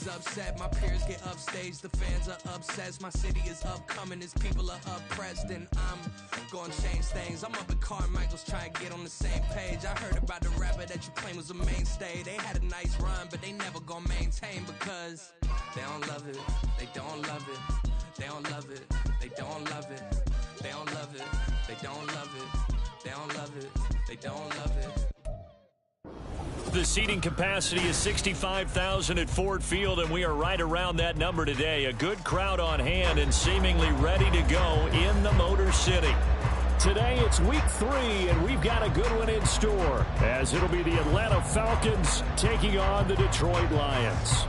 is upset, my peers get upstaged, the fans are obsessed, my city is upcoming, his people are oppressed, and I'm gonna change things. I'm up at Carmichael's trying to get on the same page. I heard about the rapper that you claim was a mainstay. They had a nice run, but they never gonna maintain because they don't love it, they don't love it, they don't love it, they don't love it, they don't love it, they don't love it, they don't love it, they don't love it. The seating capacity is 65,000 at Ford Field, and we are right around that number today. A good crowd on hand and seemingly ready to go in the Motor City. Today it's week 3, and we've got a good one in store, as it'll be the Atlanta Falcons taking on the Detroit Lions.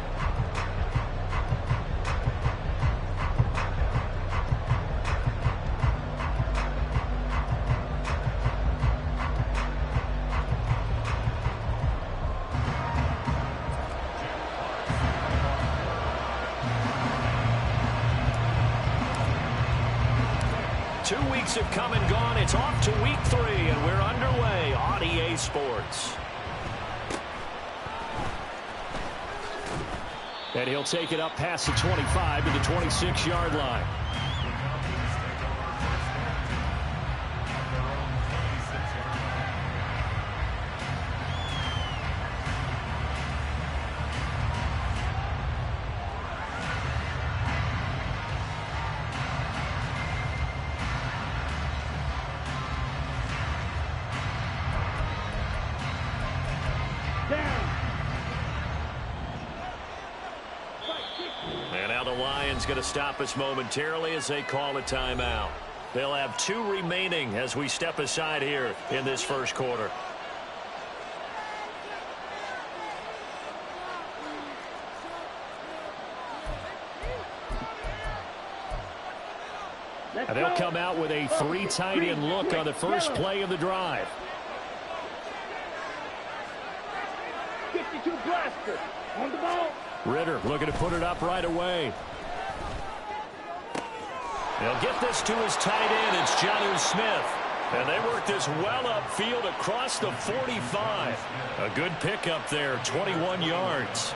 Have come and gone. It's off to week 3, and we're underway on EA Sports. And he'll take it up past the 25 to the 26-yard line. Going to stop us momentarily as they call a timeout. They'll have 2 remaining as we step aside here in this first quarter. And they'll come out with a 3 tight end look on the first play of the drive. 52 blaster on the ball. Ritter looking to put it up right away. They'll get this to his tight end. It's Jonnu Smith. And they work this well upfield across the 45. A good pickup there, 21 yards.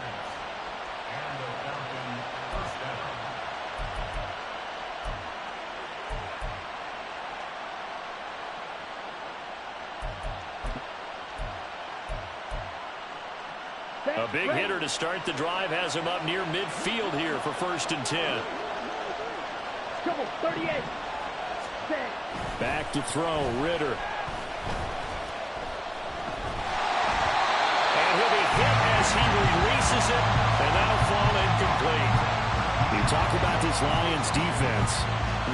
A big hitter to start the drive has him up near midfield here for 1st and 10. 38. Back to throw, Ritter. And he'll be hit as he releases it, and that'll fall incomplete. You talk about this Lions defense.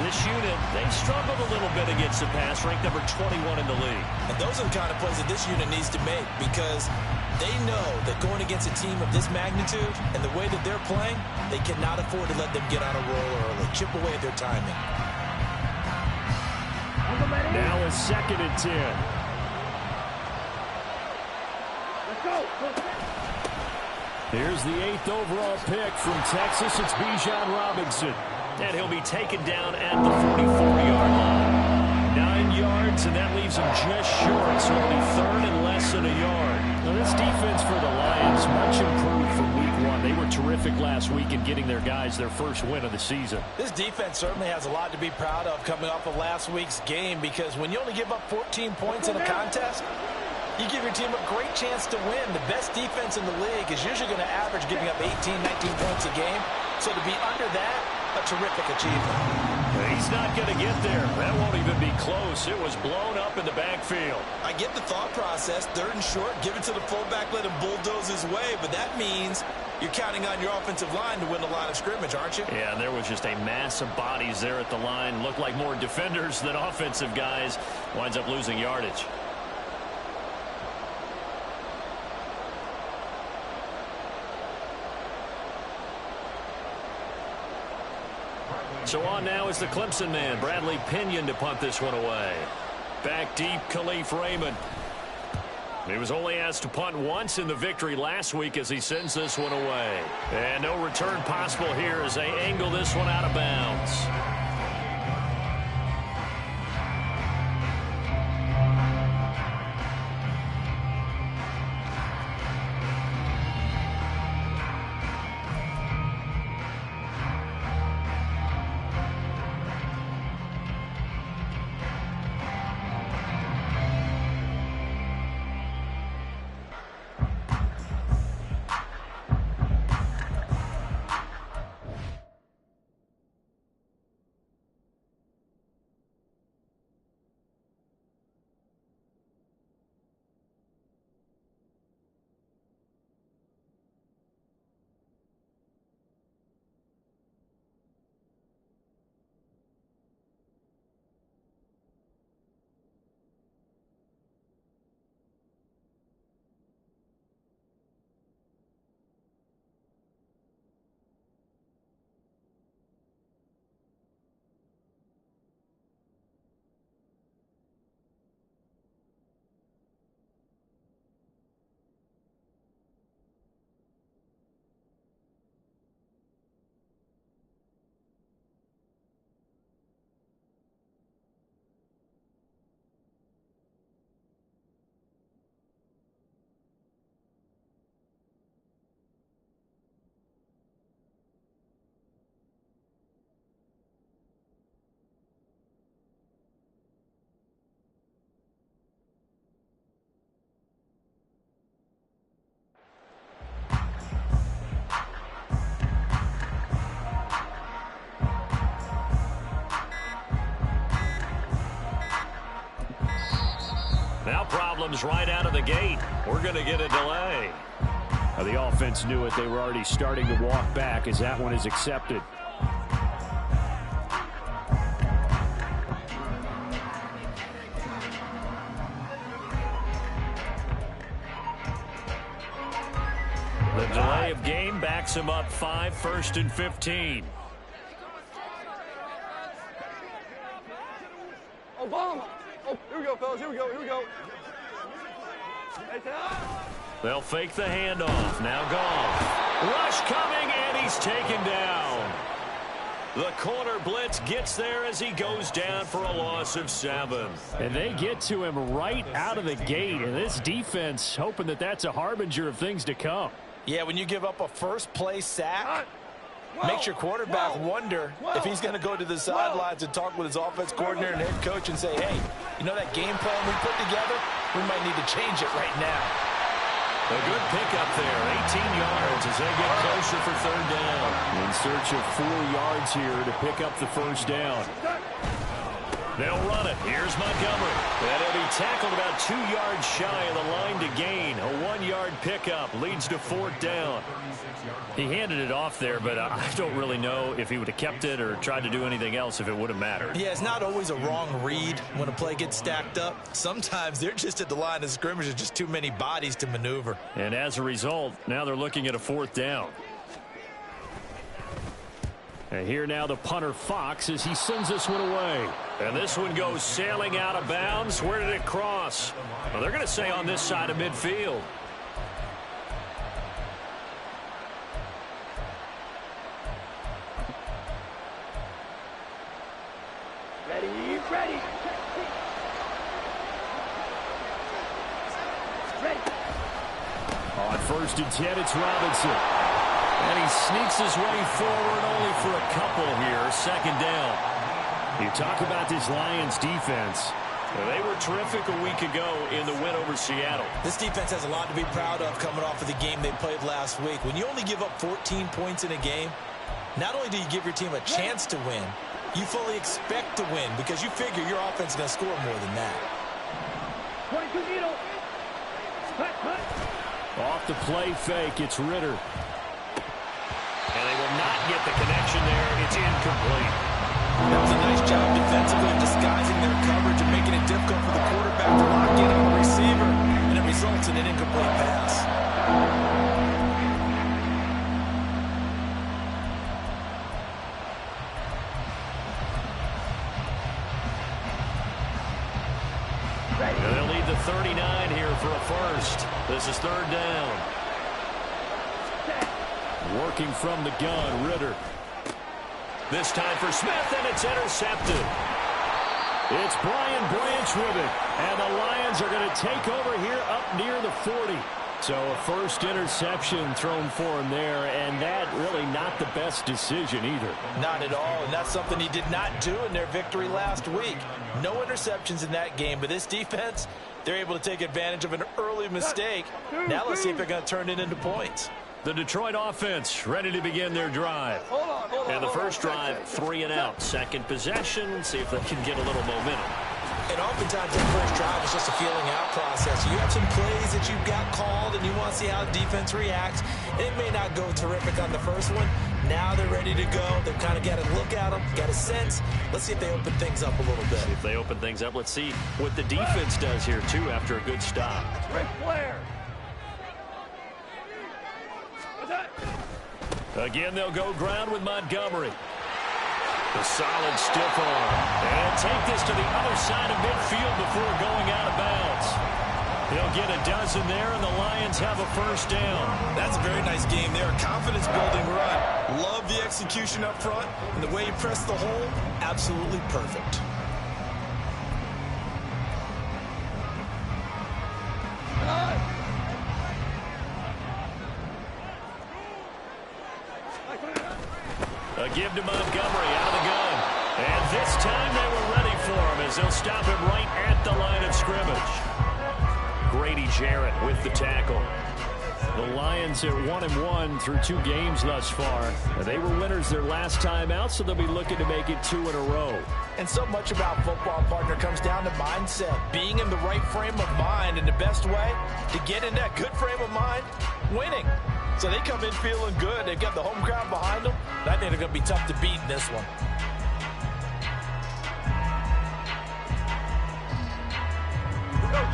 This unit, they struggled a little bit against the pass, ranked number 21 in the league. And those are the kind of plays that this unit needs to make because they know that going against a team of this magnitude and the way that they're playing, they cannot afford to let them get on a roll early, chip away at their timing. Now a 2nd and 10. Let's go. Here's the 8th overall pick from Texas. It's Bijan Robinson. And he'll be taken down at the 44-yard line. 9 yards, and that leaves him just short, so it'll be 3rd and less than a yard. Now this defense for the Lions, much improved from week 1. They were terrific last week in getting their guys their first win of the season. This defense certainly has a lot to be proud of coming off of last week's game because when you only give up 14 points in a contest, you give your team a great chance to win. The best defense in the league is usually going to average giving up 18, 19 points a game. So to be under that, a terrific achievement. He's not going to get there. That won't even be close. It was blown up in the backfield. I get the thought process. 3rd and short, give it to the fullback, let him bulldoze his way. But that means you're counting on your offensive line to win the line of scrimmage, aren't you? Yeah, and there was just a mass of bodies there at the line. Looked like more defenders than offensive guys. Winds up losing yardage. So on now is the Clemson man, Bradley Pinion, to punt this one away. Back deep, Khalif Raymond. He was only asked to punt once in the victory last week as he sends this one away. And no return possible here as they angle this one out of bounds. comes right out of the gate. We're going to get a delay. The offense knew it. They were already starting to walk back as that one is accepted. The delay of game backs him up 5, 1st and 15. Obama. Oh, here we go, fellas. Here we go. Here we go. They'll fake the handoff. Now Goff. Rush coming, and he's taken down. The corner blitz gets there as he goes down for a loss of 7. And they get to him right out of the gate. And this defense hoping that that's a harbinger of things to come. Yeah, when you give up a first-play sack, makes your quarterback wonder if he's going to go to the sidelines and talk with his offense coordinator and head coach and say, hey, you know that game plan we put together? We might need to change it right now. A good pickup there, 18 yards as they get closer for 3rd down. In search of 4 yards here to pick up the 1st down. They'll run it. Here's Montgomery. And he'll be tackled about 2 yards shy of the line to gain. A 1-yard pickup leads to 4th down. He handed it off there, but I don't really know if he would have kept it or tried to do anything else if it would have mattered. Yeah, it's not always a wrong read when a play gets stacked up. Sometimes they're just at the line of scrimmage. There's just too many bodies to maneuver. And as a result, now they're looking at a 4th down. And here now the punter Fox as he sends this one away. And this one goes sailing out of bounds. Where did it cross? Well, they're going to say on this side of midfield. Ready, ready. Ready. On 1st and 10, it's Robinson. And he sneaks his way forward only for a couple here. 2nd down. You talk about this Lions defense. Well, they were terrific a week ago in the win over Seattle. This defense has a lot to be proud of coming off of the game they played last week. When you only give up 14 points in a game, not only do you give your team a chance to win, you fully expect to win because you figure your offense is going to score more than that. 22 needle. Cut, cut. Off the play fake, it's Ritter. And they will not get the connection there. It's incomplete. That was a nice job defensively of disguising their coverage and making it difficult for the quarterback to lock in on the receiver, and it results in an incomplete pass. And they'll lead the 39 here for a 1st. This is 3rd down. Working from the gun, Ritter. This time for Smith, and it's intercepted. It's Brian Branch with it. And the Lions are going to take over here up near the 40. So a 1st interception thrown for him there, and that really not the best decision either. Not at all, and that's something he did not do in their victory last week. No interceptions in that game, but this defense, they're able to take advantage of an early mistake. Now let's see if they're going to turn it into points. The Detroit offense ready to begin their drive. And the first drive, 3 and out. Second possession, see if they can get a little momentum. And oftentimes that first drive is just a feeling out process. You have some plays that you've got called and you want to see how the defense reacts. It may not go terrific on the first one. Now they're ready to go. They've kind of got to look at them, got a sense. Let's see if they open things up a little bit. See if they open things up. Let's see what the defense does here, too, after a good stop. Ric Flair. Again, they'll go ground with Montgomery. The solid stiff arm. And take this to the other side of midfield before going out of bounds. They'll get a dozen there, and the Lions have a 1st down. That's a very nice game there. A confidence-building run. Love the execution up front. And the way he pressed the hole, absolutely perfect. A give to Montgomery out of the gun. And this time they were ready for him as they'll stop him right at the line of scrimmage. Grady Jarrett with the tackle. The Lions at 1-1 through 2 games thus far. They were winners their last time out, so they'll be looking to make it 2 in a row. And so much about football, partner, comes down to mindset. Being in the right frame of mind, and the best way to get in that good frame of mind, winning. So they come in feeling good. They've got the home crowd behind them. I think they're going to be tough to beat in this one.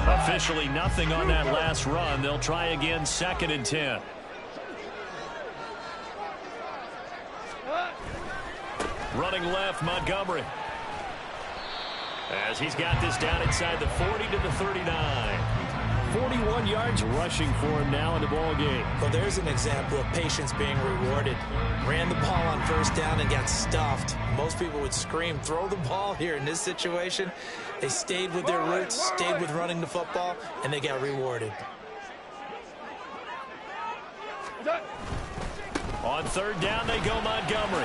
Officially nothing on that last run. They'll try again, 2nd and 10. Running left, Montgomery. As he's got this down inside the 40 to the 39. 41 yards rushing for him now in the ball game. Well, there's an example of patience being rewarded. Ran the ball on 1st down and got stuffed. Most people would scream, throw the ball here. In this situation, they stayed with their roots, stayed with running the football, and they got rewarded. On 3rd down, they go Montgomery.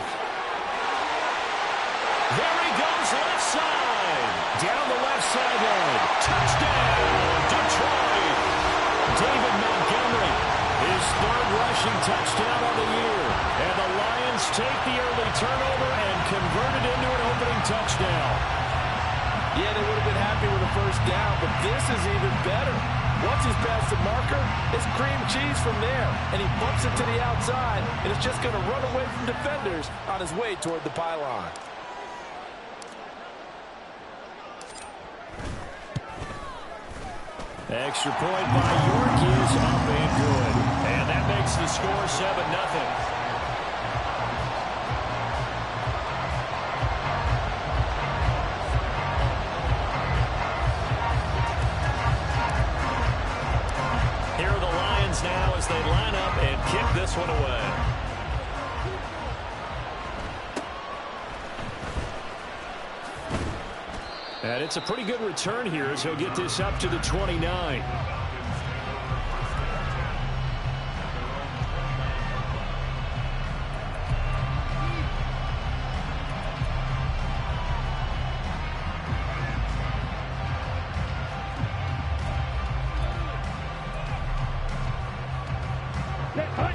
There he goes, left side. Down the left sideline. Touchdown, Detroit. David Montgomery, his 3rd rushing touchdown of the year. And the Lions take the early turnover and convert it into an opening touchdown. Yeah, they would have been happy with a 1st down, but this is even better. Once he's past the marker, it's cream cheese from there. And he bumps it to the outside, and it's just going to run away from defenders on his way toward the pylon. Extra point by York is up and good. And that makes the score 7-0. Here are the Lions now as they line up and kick this one away. And it's a pretty good return here as he'll get this up to the 29.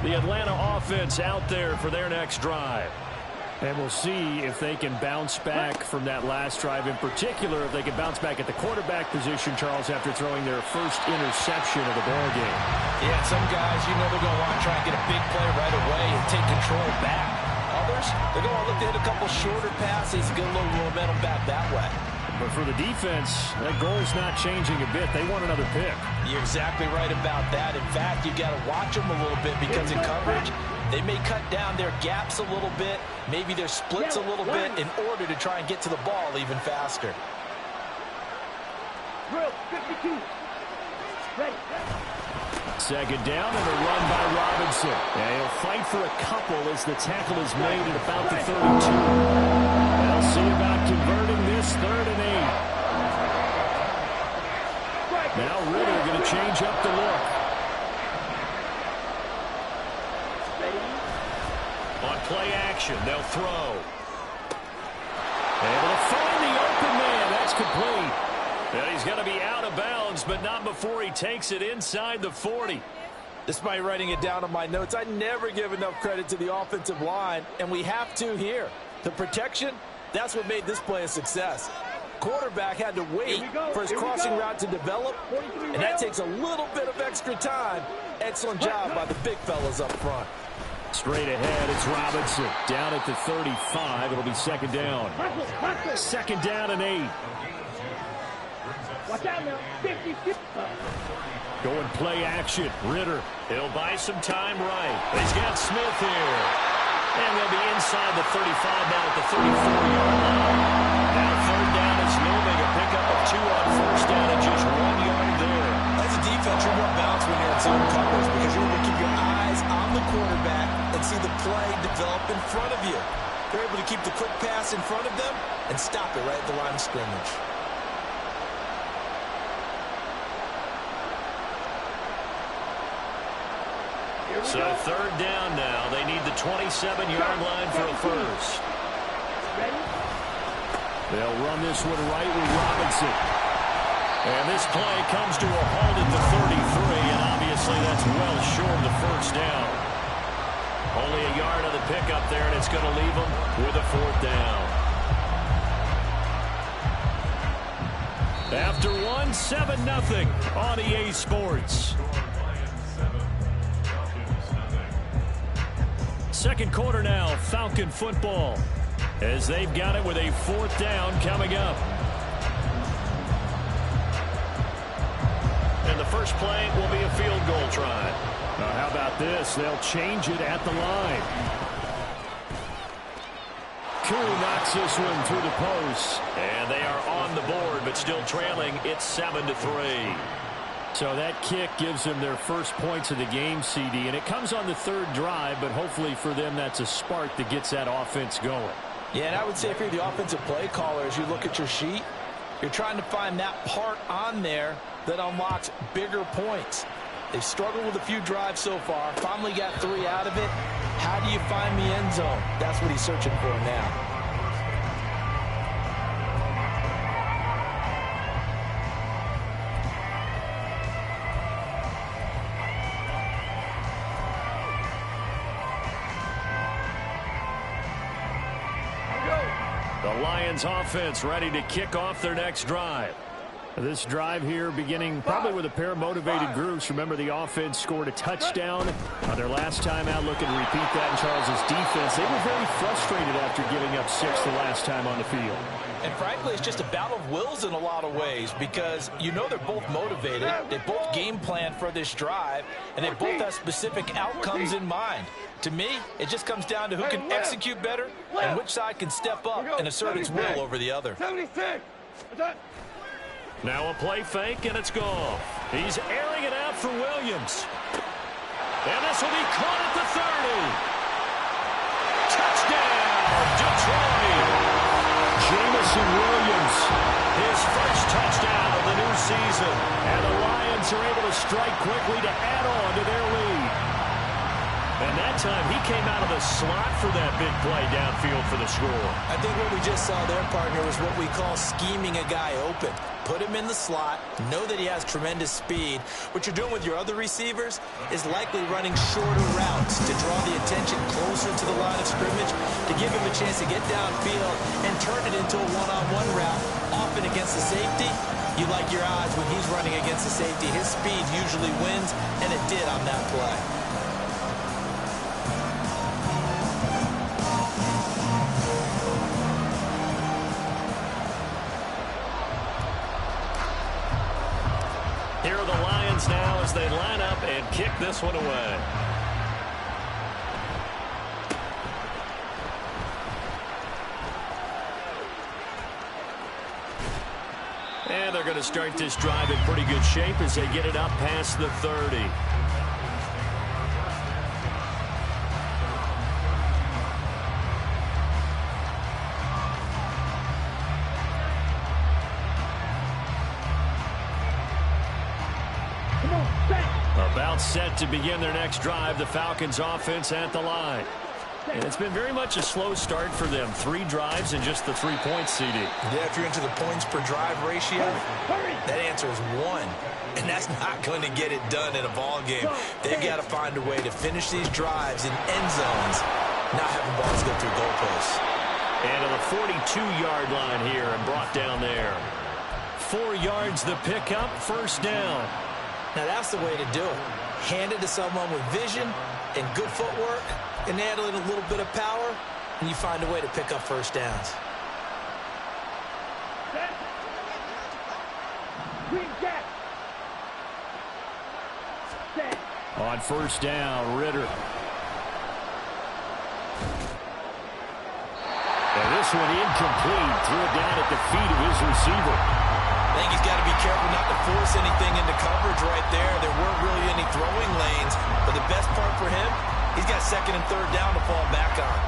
The Atlanta offense out there for their next drive. And we'll see if they can bounce back from that last drive. In particular, if they can bounce back at the quarterback position, Charles, after throwing their first interception of the ball game. Yeah, some guys, you know they're going to want to try and get a big play right away and take control back. Others, they're going to look to hit a couple shorter passes and get a little momentum back that way. But for the defense, that goal's not changing a bit. They want another pick. You're exactly right about that. In fact, you've got to watch them a little bit because in coverage, they may cut down their gaps a little bit, maybe their splits a little bit in order to try and get to the ball even faster. Drill, 52. Ready. 2nd down and a run by Robinson. And he'll fight for a couple as the tackle is made at about the 32. They'll see about converting this 3rd and 8. Now Ritter going to change up the look. On play action, they'll throw. Able to find the open man. That's complete. And he's going to be out of bounds, but not before he takes it inside the 40. Despite writing it down on my notes, I never give enough credit to the offensive line, and we have to here. The protection, that's what made this play a success. Quarterback had to wait for his crossing route to develop, and that takes a little bit of extra time. Excellent job by the big fellas up front. Straight ahead, it's Robinson. Down at the 35. It'll be 2nd down. 2nd down and 8. Watch out now. 50. Going play action. Ritter. He'll buy some time right. He's got Smith here. And they'll be inside the 35 now at the 34-yard line. Now 3rd down is looming. A pickup of 2 on 1st down and just 1 yard there. As a defense, you're more balanced when you're in zone coverage because you're able to keep your eyes on the quarterback and see the play develop in front of you. They're able to keep the quick pass in front of them and stop it right at the line of scrimmage. So 3rd down now. They need the 27-yard line for a first. They'll run this one right with Robinson. And this play comes to a halt at the 33, and obviously Obviously, that's well short of the first down. Only a yard on the pickup there, and it's going to leave them with a 4th down. After 7-0 on EA Sports. Second quarter now, Falcon football, as they've got it with a 4th down coming up. And the first play will be a field goal try. How about this? They'll change it at the line. Koo knocks this one through the post. And they are on the board, but still trailing. It's 7-3. So that kick gives them their first points of the game, CD. And it comes on the 3rd drive, but hopefully for them that's a spark that gets that offense going. Yeah, and I would say if you're the offensive play caller, as you look at your sheet, you're trying to find that part on there that unlocks bigger points. They've struggled with a few drives so far. Finally got 3 out of it. How do you find the end zone? That's what he's searching for now. The Lions offense ready to kick off their next drive. This drive here beginning probably with a pair of motivated groups. Remember, the offense scored a touchdown on their last time out, looking to repeat that in Charles's defense. They were very frustrated after giving up 6 the last time on the field. And frankly, it's just a battle of wills in a lot of ways, because you know they're both motivated. They both game plan for this drive, and they both have specific outcomes in mind. To me, it just comes down to who can execute better and which side can step up and assert its will over the other. 76. Now a play fake, and it's gone. He's airing it out for Williams. And this will be caught at the 30. Touchdown, Detroit. Jamison Williams. His first touchdown of the new season. And the Lions are able to strike quickly to add on to their lead. And that time, he came out of the slot for that big play downfield for the score. I think what we just saw there, partner, was what we call scheming a guy open. Put him in the slot, know that he has tremendous speed. What you're doing with your other receivers is likely running shorter routes to draw the attention closer to the line of scrimmage, to give him a chance to get downfield and turn it into a one-on-one route, often against the safety. You like your odds when he's running against the safety. His speed usually wins, and it did on that play. Here are the Lions now as they line up and kick this one away. And they're going to start this drive in pretty good shape as they get it up past the 30. About set to begin their next drive. The Falcons offense at the line. And it's been very much a slow start for them. 3 drives and just the 3 points, CD. Yeah, if you're into the points per drive ratio, that answer is 1. And that's not going to get it done in a ball game. They've got to find a way to finish these drives in end zones, not having balls go through goalposts. And on the 42-yard line here and brought down there. 4 yards the pickup, first down. Now that's the way to do it. Hand it to someone with vision and good footwork, and add in a little bit of power, and you find a way to pick up first downs. On first down, Ritter. And this one incomplete. Threw it down at the feet of his receiver. I think he's got to be careful not to force anything into coverage right there. There weren't really any throwing lanes, but the best part for him, he's got 2nd and 3rd down to fall back on.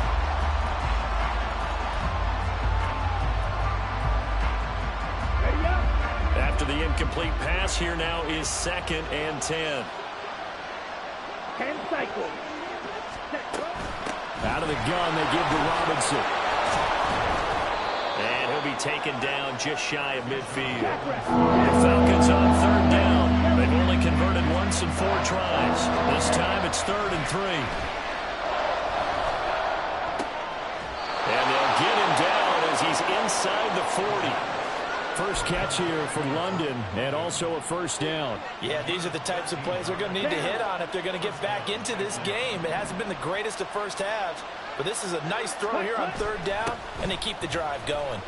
After the incomplete pass, here now is 2nd and 10. 10 cycles. Out of the gun, they give to Robinson. And he'll he'll be taken down just shy of midfield. The Falcons on 3rd down. They've only converted once in 4 tries. This time it's 3rd and 3. And they'll get him down as he's inside the 40. First catch here from London, and also a first down. Yeah, these are the types of plays they're going to need to hit on if they're going to get back into this game. It hasn't been the greatest of first halves, but this is a nice throw here on 3rd down, and they keep the drive going.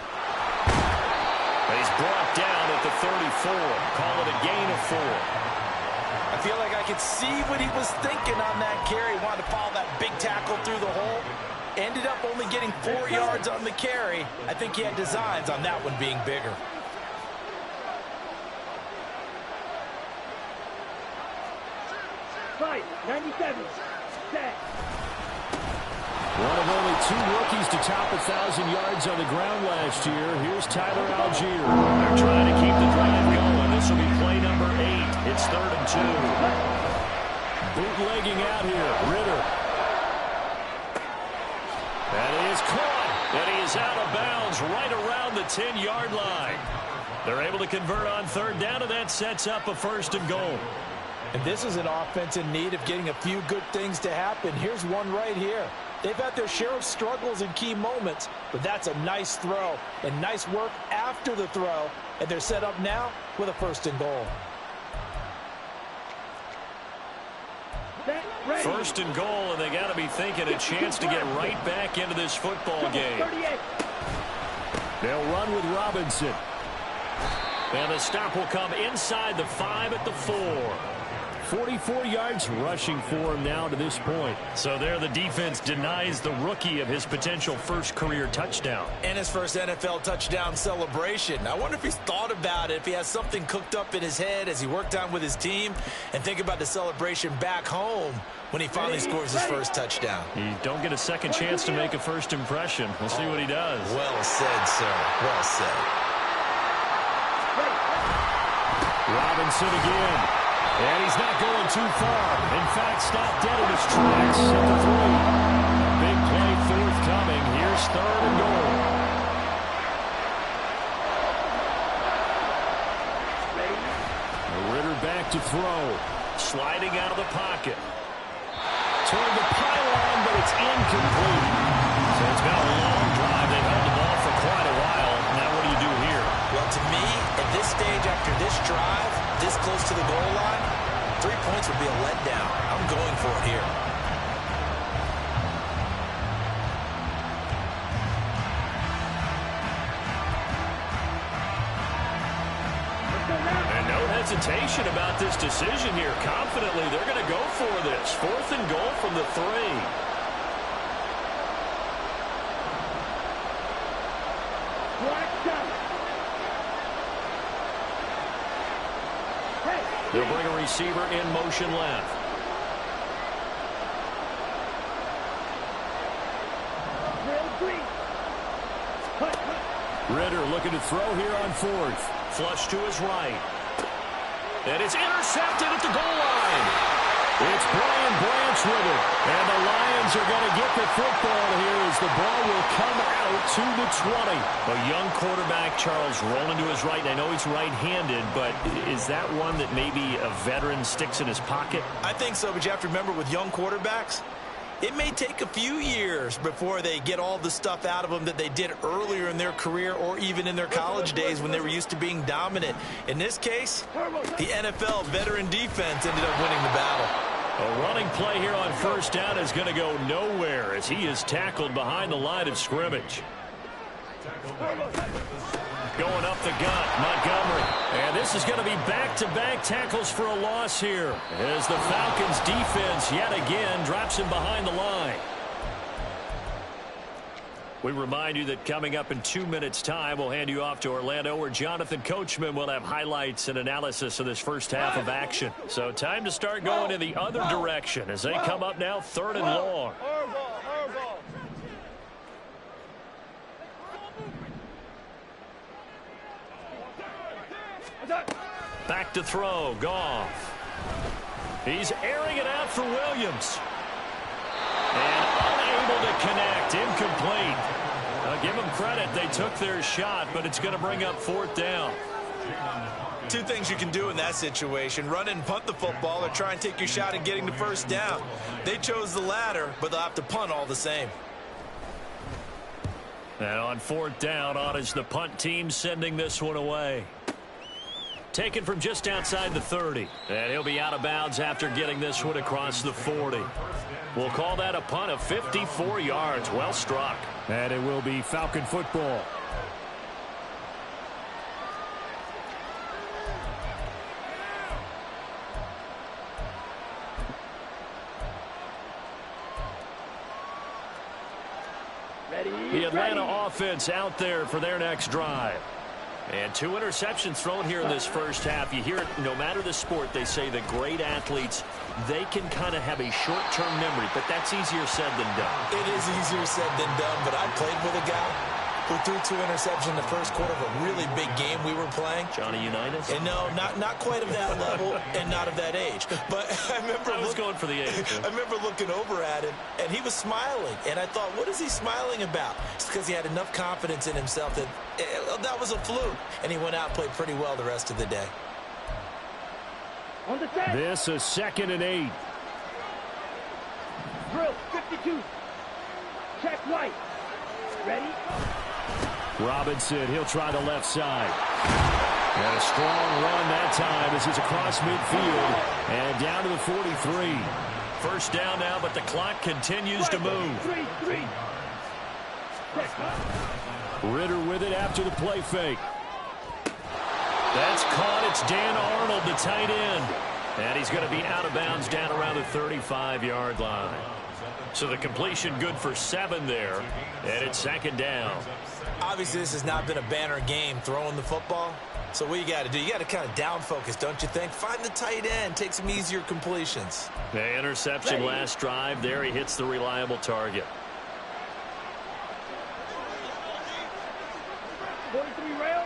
He's brought down at the 34. Call it a gain of 4. I feel like I could see what he was thinking on that carry. He wanted to follow that big tackle through the hole. Ended up only getting 4 yards on the carry. I think he had designs on that one being bigger. Fight, 97, set. One of only 2 rookies to top 1,000 yards on the ground last year. Here's Tyler Algier. They're trying to keep the drive going. This will be play number 8. It's 3rd and 2. Bootlegging out here. Ritter. And he is caught. And he is out of bounds right around the 10-yard line. They're able to convert on 3rd down, and that sets up a 1st and goal. And this is an offense in need of getting a few good things to happen. Here's one right here. They've had their share of struggles in key moments, but that's a nice throw and nice work after the throw. And they're set up now with a 1st and goal. 1st and goal, and they got to be thinking a chance to get right back into this football game. They'll run with Robinson. And the stop will come inside the 5 at the 4. 44 yards rushing for him now to this point. So there the defense denies the rookie of his potential first career touchdown. And his first NFL touchdown celebration. I wonder if he's thought about it, if he has something cooked up in his head as he worked on with his team, and think about the celebration back home when he finally scores his first touchdown. You don't get a second chance to make a first impression. We'll see what he does. Well said, sir. Well said. Robinson again. And he's not going too far. In fact, stopped dead in his tracks at the 3. Big play forthcoming. Here's 3rd and goal. Ritter back to throw. Sliding out of the pocket. Toward the pylon, but it's incomplete. So it's been a long drive. They've held the ball for quite a while. Now what do you do here? Well, to me, at this stage after this drive, this close to the goal line, 3 points would be a letdown. I'm going for it here. And no hesitation about this decision here. Confidently, they're going to go for this. 4th and goal from the 3. They'll bring a receiver in motion left. Ritter looking to throw here on 4th. Flush to his right. And it's intercepted at the goal line. It's Brian Branch with it. And the Lions are going to get the football here as the ball will come out to the 20. A young quarterback, Charles, rolling to his right. And I know he's right-handed, but is that one that maybe a veteran sticks in his pocket? I think so, but you have to remember with young quarterbacks, it may take a few years before they get all the stuff out of them that they did earlier in their career or even in their college days when they were used to being dominant. In this case, the NFL veteran defense ended up winning the battle. A running play here on 1st down is going to go nowhere as he is tackled behind the line of scrimmage. Going up the gut, Montgomery. And this is going to be back-to-back tackles for a loss here as the Falcons defense yet again drops him behind the line. We remind you that coming up in 2 minutes' time, we'll hand you off to Orlando, where Jonathan Coachman will have highlights and analysis of this first half of action. So time to start going in the other direction as they come up now 3rd and long. Back to throw, Goff. He's airing it out for Williams. And unable to connect, incomplete. Give him credit, they took their shot, but it's going to bring up 4th down. Two things you can do in that situation: run and punt the football, or try and take your shot at getting the first down. They chose the latter, but they'll have to punt all the same. And on 4th down, on is the punt team sending this one away. Taken from just outside the 30. And he'll be out of bounds after getting this one across the 40. We'll call that a punt of 54 yards. Well struck. And it will be Falcon football. The Atlanta offense out there for their next drive. And 2 interceptions thrown here in this first half. You hear it, no matter the sport, they say the great athletes, they can kind of have a short-term memory, but that's easier said than done. It is easier said than done, but I played with a guy who threw 2 interceptions in the first quarter of a really big game we were playing. Johnny Unitas? And no, not quite of that level and not of that age. But I remember going for the age. I remember looking over at him, and he was smiling. And I thought, what is he smiling about? It's because he had enough confidence in himself that that was a fluke. And he went out and played pretty well the rest of the day. On the set. This is 2nd and 8. Drill 52. Check right. Ready? Robinson, he'll try the left side. And a strong run that time as he's across midfield and down to the 43. First down now, but the clock continues to move. 3-3. Ritter with it after the play fake. That's caught. It's Dan Arnold, the tight end. And he's going to be out of bounds down around the 35-yard line. So the completion good for 7 there. And it's 2nd down. Obviously, this has not been a banner game throwing the football. So what you got to do, you got to kind of down focus, don't you think? Find the tight end, take some easier completions. The interception last drive there. He hits the reliable target. 43 rail.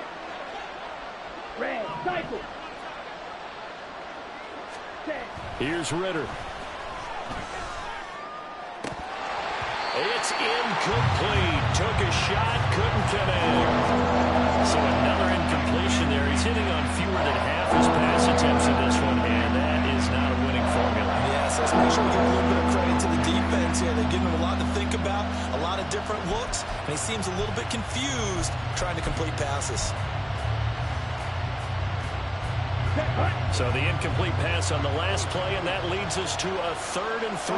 Red cycle. 10. Here's Ritter. It's incomplete. Took a shot, couldn't connect. So another incompletion there. He's hitting on fewer than half his pass attempts in this one, and that is not a winning formula. Yes, let's make sure we give a little bit of credit to the defense here. They're giving him a lot to think about, a lot of different looks, and he seems a little bit confused trying to complete passes. So the incomplete pass on the last play, and that leads us to a 3rd and 3.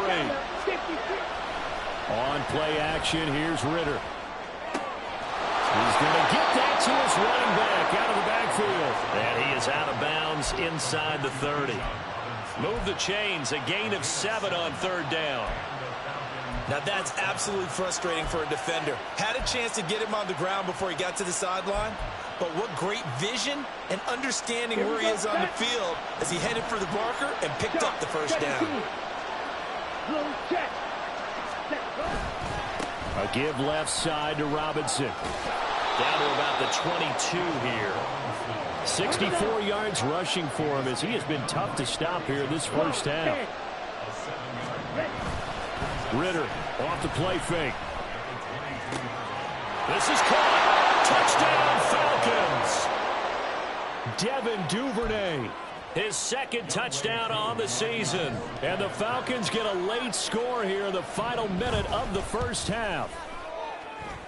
On play action, here's Ritter. He's going to get that to his running back out of the backfield. And he is out of bounds inside the 30. Move the chains, a gain of 7 on 3rd down. Now that's absolutely frustrating for a defender. Had a chance to get him on the ground before he got to the sideline, but what great vision and understanding where he is on the field as he headed for the marker and picked up the first down. A give left side to Robinson. Down to about the 22 here. 64 yards rushing for him as he has been tough to stop here this first half. Ritter off the play fake. This is caught. Touchdown, Falcons. Devin Duvernay. His 2nd touchdown on the season. And the Falcons get a late score here in the final minute of the first half.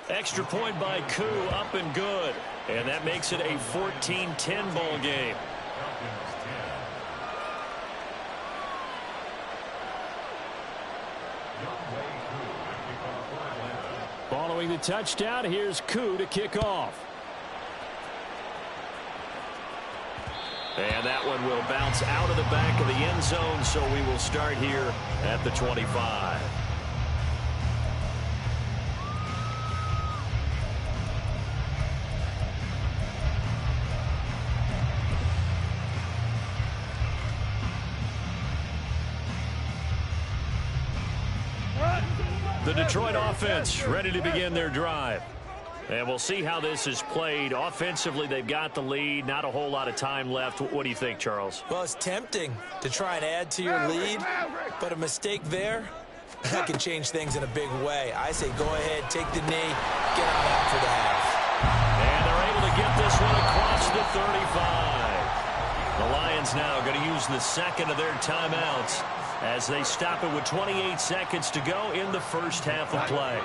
Extra point by Koo, up and good. And that makes it a 14-10 ball game. Following the touchdown, here's Koo to kick off. And that one will bounce out of the back of the end zone, so we will start here at the 25. The Detroit offense ready to begin their drive. And we'll see how this is played. Offensively, they've got the lead. Not a whole lot of time left. What do you think, Charles? Well, it's tempting to try and add to your lead, but a mistake there That can change things in a big way. I say go ahead, take the knee, get on out for the half. And they're able to get this one across the 35. The Lions now going to use the second of their timeouts as they stop it with 28 seconds to go in the first half of play.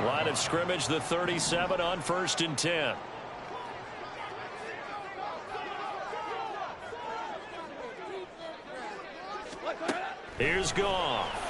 Line of scrimmage, the 37 on 1st and 10. Here's Goff.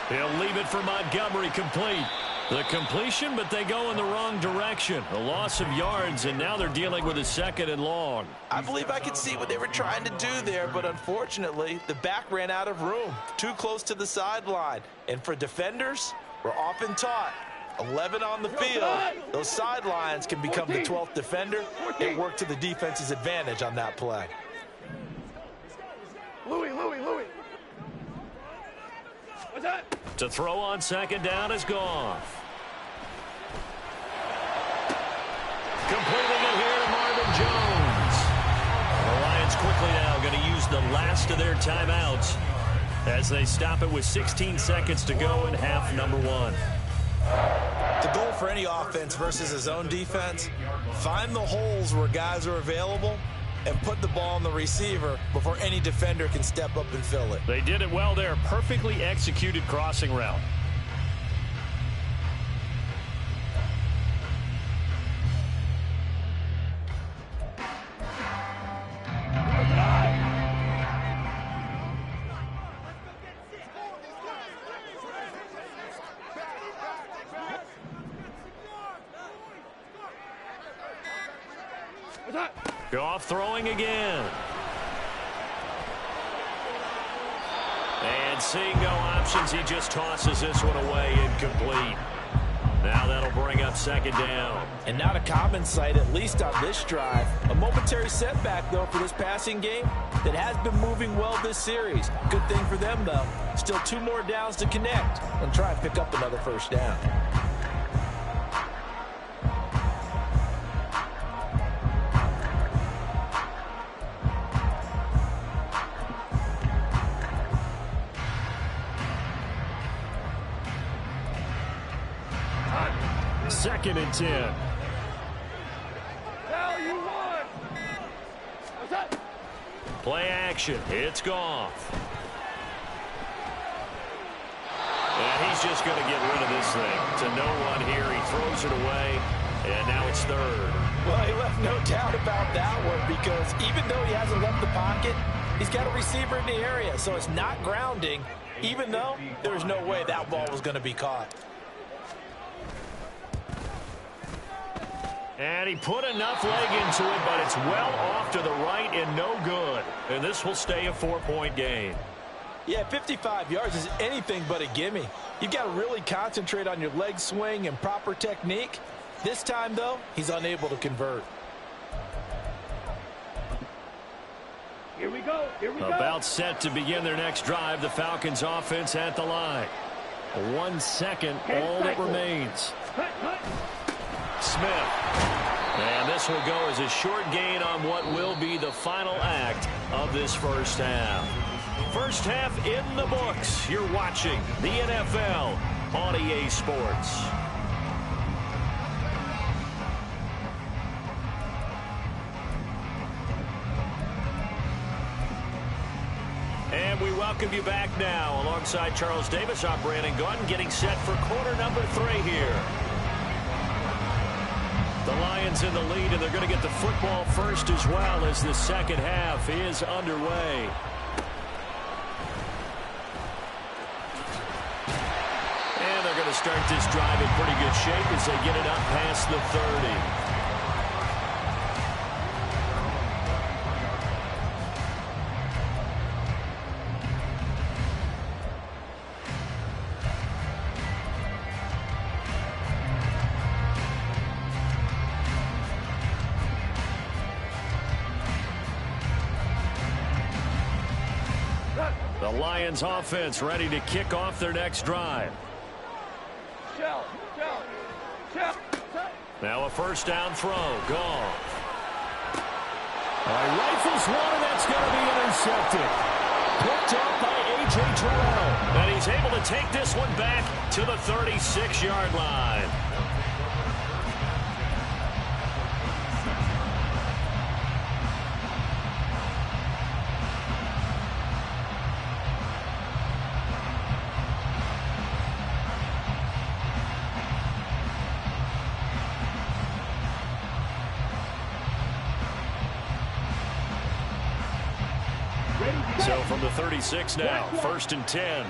He'll leave it for Montgomery, complete. The completion, but they go in the wrong direction. A loss of yards, and now they're dealing with a 2nd and long. I believe I could see what they were trying to do there, but unfortunately, the back ran out of room. Too close to the sideline. And for defenders, we're often taught, 11 on the field, those sidelines can become the 12th defender. It worked to the defense's advantage on that play. Louis. What's that? To throw on 2nd down is Goff. Completing it here to Marvin Jones. The Lions quickly now going to use the last of their timeouts as they stop it with 16 seconds to go in half number 1. The goal for any offense versus a zone defense, find the holes where guys are available and put the ball on the receiver before any defender can step up and fill it. They did it well there. Perfectly executed crossing route. Goff throwing again. And seeing no options, he just tosses this one away, incomplete. Now that'll bring up 2nd down. And not a common sight, at least on this drive. A momentary setback, though, for this passing game that has been moving well this series. Good thing for them, though. Still 2 more downs to connect and try and pick up another 1st down. Second and 10. Now you won. What's that? Play action. It's Goff. And he's just going to get rid of this thing. To no one here. He throws it away. And now it's 3rd. Well, he left no doubt about that one because even though he hasn't left the pocket, he's got a receiver in the area. So it's not grounding, even though there's no way that ball was going to be caught. And he put enough leg into it, but it's well off to the right and no good. And this will stay a 4-point game. Yeah, 55 yards is anything but a gimme. You've got to really concentrate on your leg swing and proper technique. This time, though, he's unable to convert. Here we go. About set to begin their next drive. The Falcons offense at the line. 1 second, all that remains. Smith. And this will go as a short gain on what will be the final act of this first half. First half in the books. You're watching the NFL on EA Sports. And we welcome you back now alongside Charles Davis. I'm Brandon Gordon getting set for quarter number 3 here. The Lions in the lead, and they're going to get the football first as well as the second half is underway. And they're going to start this drive in pretty good shape as they get it up past the 30. The Lions offense ready to kick off their next drive. Now a first down throw. Goff. Rifles one, and that's going to be intercepted. Picked up by A.J. Terrell. And he's able to take this one back to the 36-yard line. So from the 36 now, 1st and 10.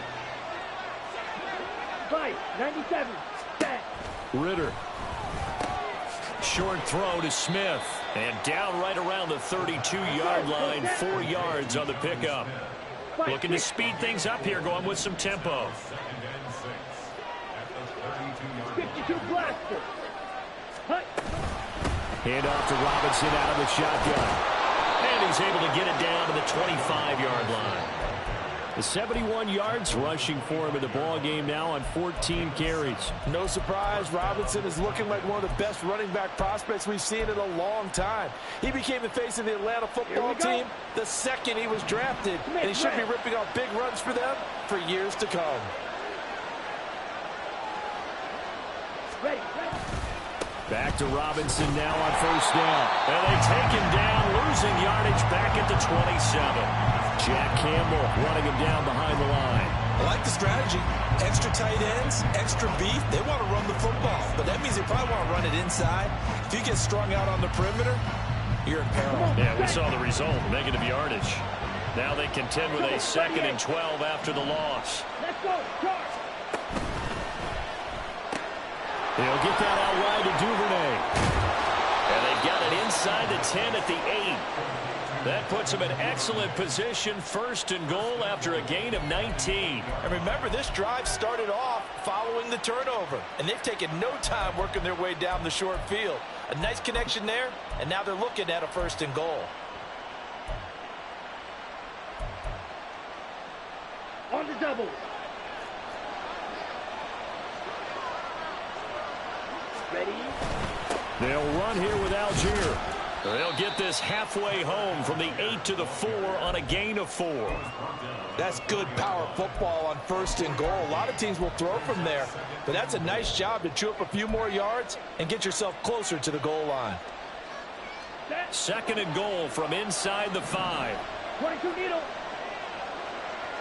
97. Set. Ritter. Short throw to Smith. And down right around the 32-yard line, 4 yards on the pickup. Looking to speed things up here, going with some tempo. 52 blaster. Hand off to Robinson out of the shotgun. And he's able to get it down to the 25-yard line. The 71 yards rushing for him in the ball game now on 14 carries. No surprise, Robinson is looking like one of the best running back prospects we've seen in a long time. He became the face of the Atlanta football team the second he was drafted, and he should be ripping off big runs for them for years to come. Back to Robinson now on 1st down. And they take him down, losing yardage back at the 27. Jack Campbell running him down behind the line. I like the strategy. Extra tight ends, extra beef. They want to run the football, but that means they probably want to run it inside. If you get strung out on the perimeter, you're in peril. Yeah, we saw the result, negative yardage. Now they contend with a 2nd and 12 after the loss. Let's go. Charge. They'll get that out wide to Duvernay. And they've got it inside the 10 at the 8. That puts them in excellent position, 1st and goal after a gain of 19. And remember, this drive started off following the turnover, and they've taken no time working their way down the short field. A nice connection there, and now they're looking at a 1st and goal. On the double. Ready? They'll run here with Algier. They'll get this halfway home from the 8 to the 4 on a gain of 4. That's good power football on 1st and goal. A lot of teams will throw from there, but that's a nice job to chew up a few more yards and get yourself closer to the goal line. 2nd and goal from inside the 5. 22 needle.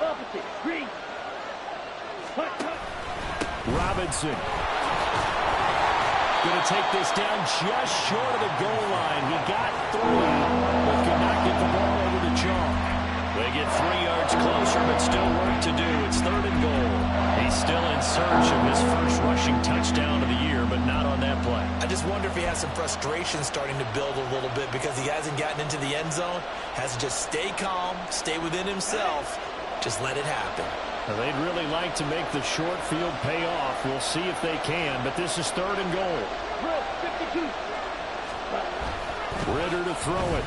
Opposite. Green. Robinson. Going to take this down just short of the goal line. He got through it, but could not get the ball over the chalk. They get 3 yards closer, but still work to do. It's 3rd and goal. He's still in search of his first rushing touchdown of the year, but not on that play. I just wonder if he has some frustration starting to build a little bit because he hasn't gotten into the end zone. Has to just stay calm, stay within himself, just let it happen. Well, they'd really like to make the short field pay off. We'll see if they can, but this is 3rd and goal. 52. Ritter to throw it.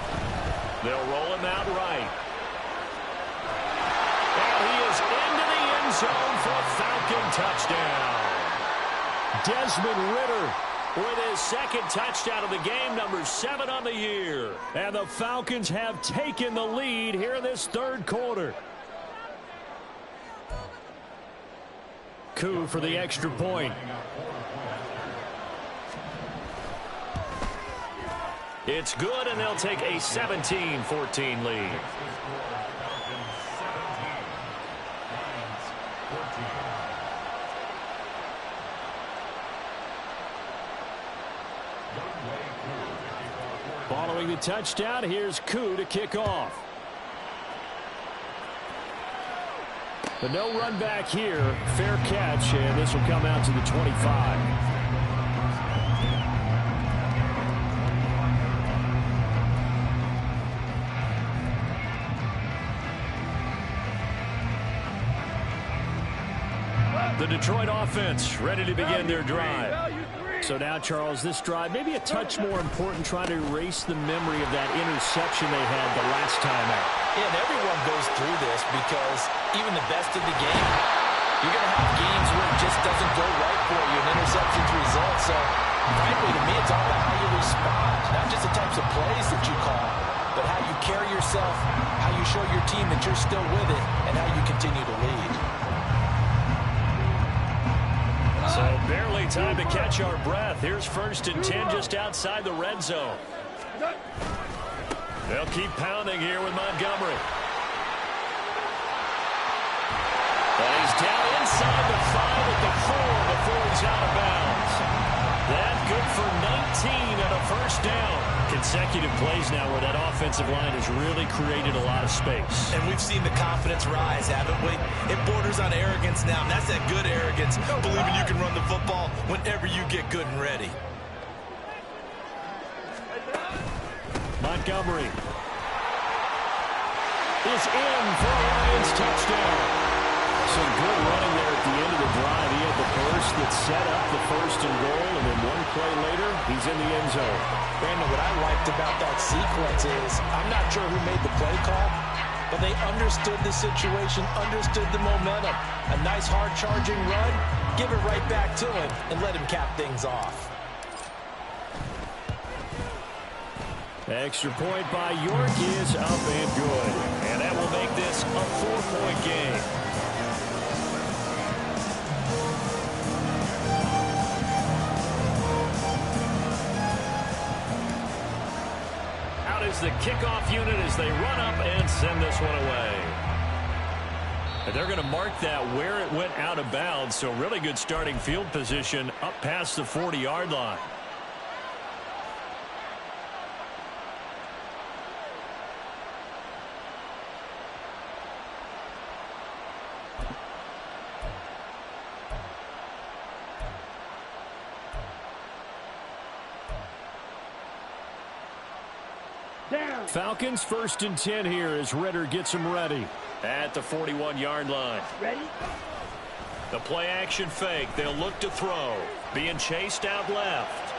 They'll roll him out right. And he is into the end zone for a Falcon touchdown. Desmond Ritter with his 2nd touchdown of the game, number 7 on the year. And the Falcons have taken the lead here in this 3rd quarter. Coup for the extra point. It's good, and they'll take a 17-14 lead. Following the touchdown, here's Coup to kick off. But no run back here. Fair catch, and this will come out to the 25. The Detroit offense ready to begin their drive. So now, Charles, this drive maybe a touch more important, trying to erase the memory of that interception they had the last time out. Yeah, and everyone goes through this because even the best of the game, you're going to have games where it just doesn't go right for you, and interceptions result. So, frankly, to me, it's all about how you respond, not just the types of plays that you call. but how you carry yourself, how you show your team that you're still with it, and how you continue to lead. So barely time to catch our breath. Here's 1st and 10 just outside the red zone. They'll keep pounding here with Montgomery. And he's down inside the 5 at the 4 before he's out of bounds. That good for 19 and a 1st down. Consecutive plays now where that offensive line has really created a lot of space. And we've seen the confidence rise, haven't we? It borders on arrogance now, and that's that good arrogance, believing you can run the football whenever you get good and ready. Montgomery is in for a Lions touchdown. Some good running there at the end of the drive. He had the burst that set up the 1st and goal, and then one play later, he's in the end zone. Brandon, what I liked about that sequence is I'm not sure who made the play call, but they understood the situation, understood the momentum. A nice hard-charging run, give it right back to him, and let him cap things off. Extra point by York is up and good. And that will make this a 4-point game. Out is the kickoff unit as they run up and send this one away. And they're going to mark that where it went out of bounds. So really good starting field position up past the 40-yard line. Falcons 1st and 10 here as Ritter gets them ready at the 41-yard line. Ready? The play action fake. They'll look to throw. Being chased out left.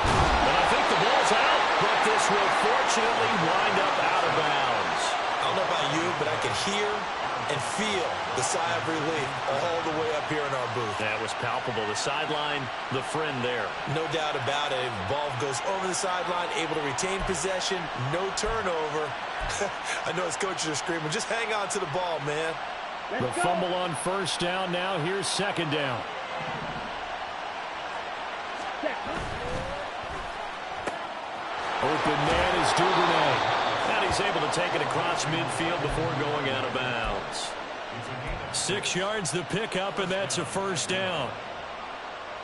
And I think the ball's out, but this will fortunately wind up out of bounds. I don't know about you, but I can hear and feel the sigh of relief all the way up here in our booth. That was palpable. The sideline, the friend there. No doubt about it. The ball goes over the sideline, able to retain possession, no turnover. I know his coaches are screaming, just hang on to the ball, man. The fumble on 1st down. Now here's 2nd down. Open man is Duvernay. And he's able to take it across midfield before going out of bounds. 6 yards the pickup, and that's a 1st down.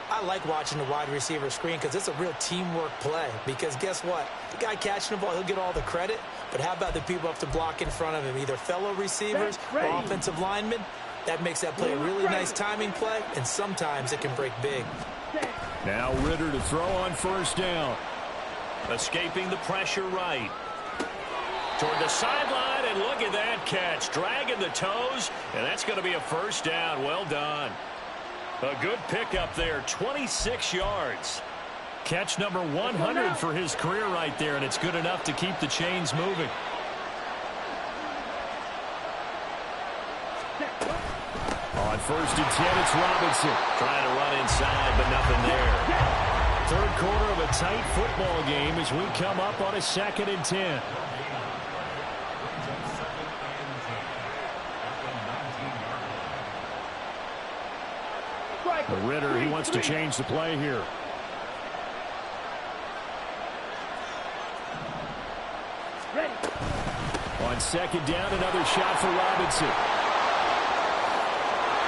I like watching the wide receiver screen because it's a real teamwork play. Because guess what? The guy catching the ball, he'll get all the credit. But how about the people up to block in front of him, either fellow receivers or offensive linemen? That makes that play a really nice timing play, and sometimes it can break big. Now Ritter to throw on 1st down. Escaping the pressure right. Toward the sideline, and look at that catch. Dragging the toes, and that's going to be a 1st down. Well done. A good pickup there, 26 yards. Catch number 100 for his career right there, and it's good enough to keep the chains moving. On 1st and 10, it's Robinson. Trying to run inside, but nothing there. 3rd quarter of a tight football game as we come up on a 2nd and 10. Ritter, he wants to change the play here. Ready. On 2nd down, another shot for Robinson.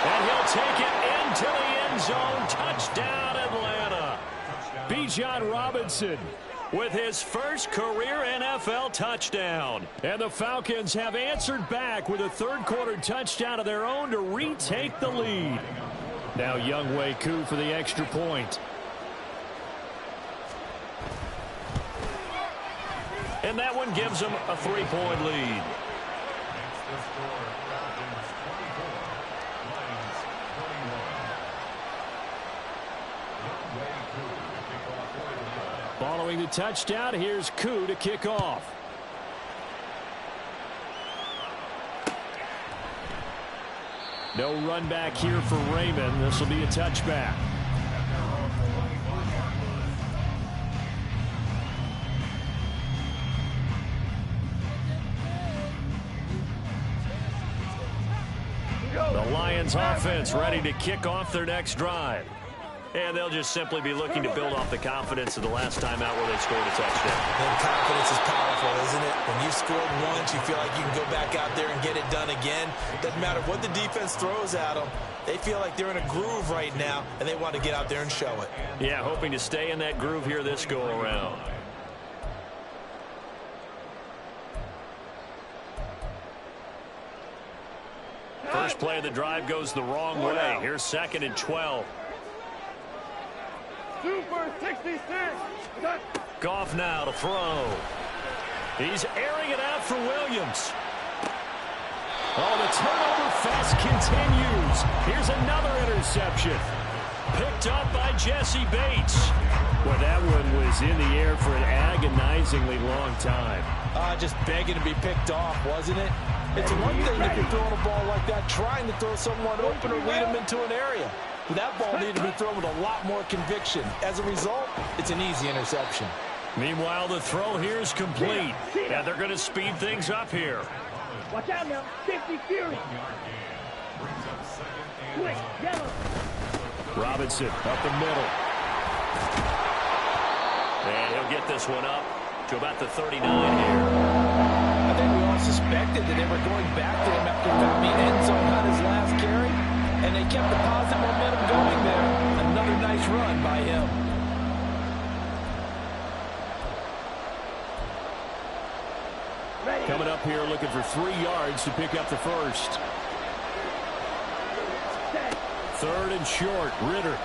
And he'll take it into the end zone. Touchdown, Atlanta. Bijan Robinson with his first career NFL touchdown. And the Falcons have answered back with a 3rd quarter touchdown of their own to retake the lead. Now Younghoe Koo for the extra point. And that one gives them a 3-point lead. Following the touchdown, here's Koo to kick off. No run back here for Raymond. This will be a touchback. Lions offense ready to kick off their next drive. And they'll just simply be looking to build off the confidence of the last time out where they scored a touchdown. And confidence is powerful, isn't it? When you've scored once, you feel like you can go back out there and get it done again. Doesn't matter what the defense throws at them. They feel like they're in a groove right now, and they want to get out there and show it. Yeah, hoping to stay in that groove here this go-around. First play of the drive goes the wrong way. Here's 2nd and 12. Super 66. Goff now to throw. He's airing it out for Williams. Oh, the turnover fest continues. Here's another interception. Picked up by Jesse Bates. Well, that one was in the air for an agonizingly long time. Just begging to be picked off, wasn't it? It's one thing if you're throwing a ball like that, trying to throw someone open or lead them into an area. That ball needed to be thrown with a lot more conviction. As a result, it's an easy interception. Meanwhile, the throw here is complete. And they're going to speed things up here. Watch out now. 50 Fury. Quick, yellow. Robinson up the middle. And he'll get this one up to about the 39 here. I think we all suspected that they were going back to him after he found the end zone on his last carry. And they kept the positive momentum going there. Another nice run by him. Coming up here looking for 3 yards to pick up the first. 3rd and short. Ritter.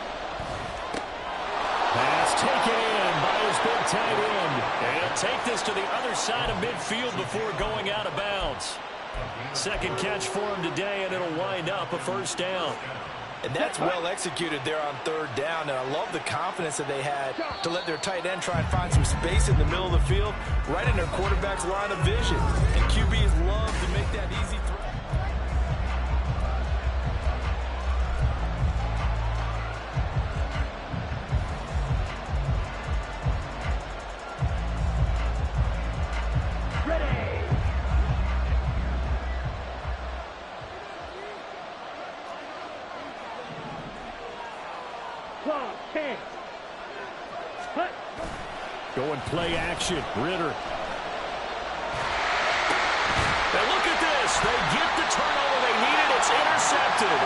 Pass taken in by his big tight end. And he'll take this to the other side of midfield before going out of bounds. Second catch for him today, and it'll wind up a first down. And that's well executed there on 3rd down. And I love the confidence that they had to let their tight end try and find some space in the middle of the field, right in their quarterback's line of vision. And QBs love to make that easy throw. Going play action. Ritter. Now look at this. They get the turnover they needed. It's intercepted.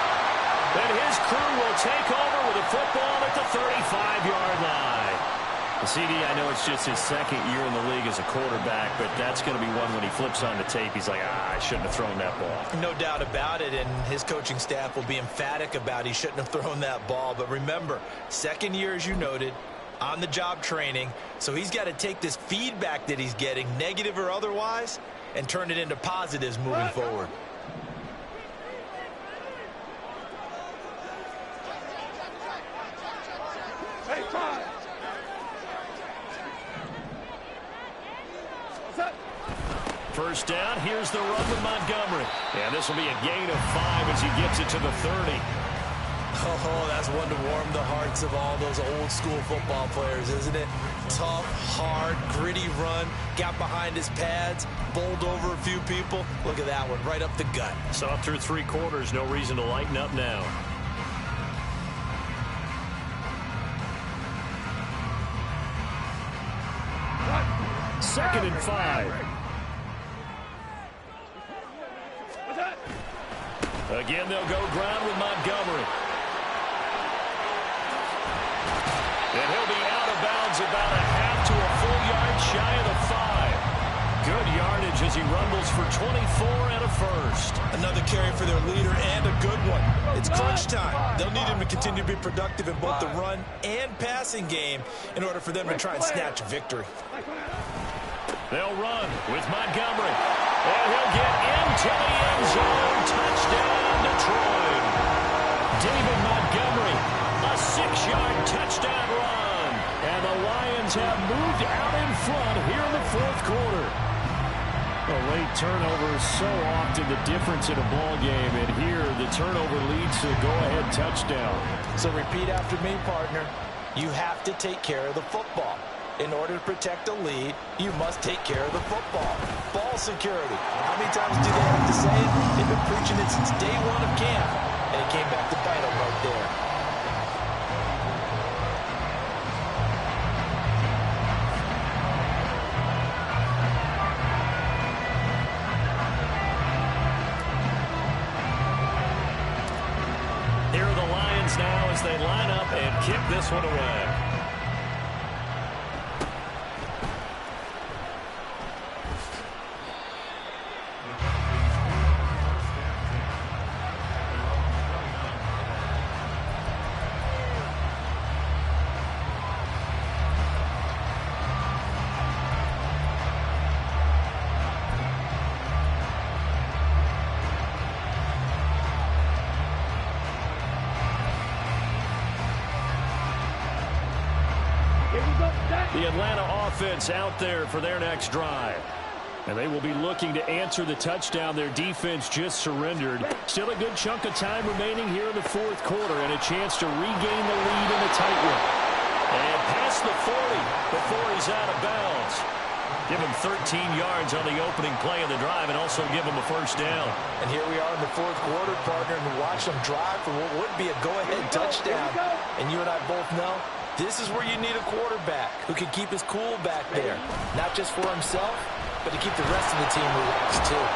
And his crew will take over with a football at the 35-yard line. CD, I know it's just his 2nd year in the league as a quarterback, but that's going to be one when he flips on the tape. He's like, I shouldn't have thrown that ball. No doubt about it, and his coaching staff will be emphatic about he shouldn't have thrown that ball. But remember, 2nd year, as you noted, on-the-job training, so he's got to take this feedback that he's getting, negative or otherwise, and turn it into positives moving forward. Hey, time. First down, here's the run with Montgomery. And this will be a gain of 5 as he gets it to the 30. Oh, that's one to warm the hearts of all those old-school football players, isn't it? Tough, hard, gritty run, got behind his pads, bowled over a few people. Look at that one, right up the gut. So up through 3 quarters, no reason to lighten up now. Second and 5. Again, they'll go ground with Montgomery. And he'll be out of bounds about a half to a full yard shy of the 5. Good yardage as he rumbles for 24 and a first. Another carry for their leader and a good one. It's crunch time. They'll need him to continue to be productive in both the run and passing game in order for them to try and snatch victory. They'll run with Montgomery. And he'll get into the end zone. Touchdown, Detroit. David Montgomery, a 6-yard touchdown run. And the Lions have moved out in front here in the 4th quarter. A late turnover is so often the difference in a ball game. And here, the turnover leads to a go-ahead touchdown. So repeat after me, partner. You have to take care of the football. In order to protect a lead, you must take care of the football. Ball security. How many times do they have to say it? They've been preaching it since day 1 of camp. And And it came back to bite him right there. Here are the Lions now as they line up and kick this one away. The Atlanta offense out there for their next drive. And they will be looking to answer the touchdown their defense just surrendered. Still a good chunk of time remaining here in the fourth quarter and a chance to regain the lead in a tight one. And past the 40 before he's out of bounds. Give him 13 yards on the opening play of the drive and also give him a first down. And here we are in the fourth quarter, partner, and watch them drive for what would be a go-ahead touchdown. And you and I both know this is where you need a quarterback who can keep his cool back there. Not just for himself, but to keep the rest of the team relaxed too.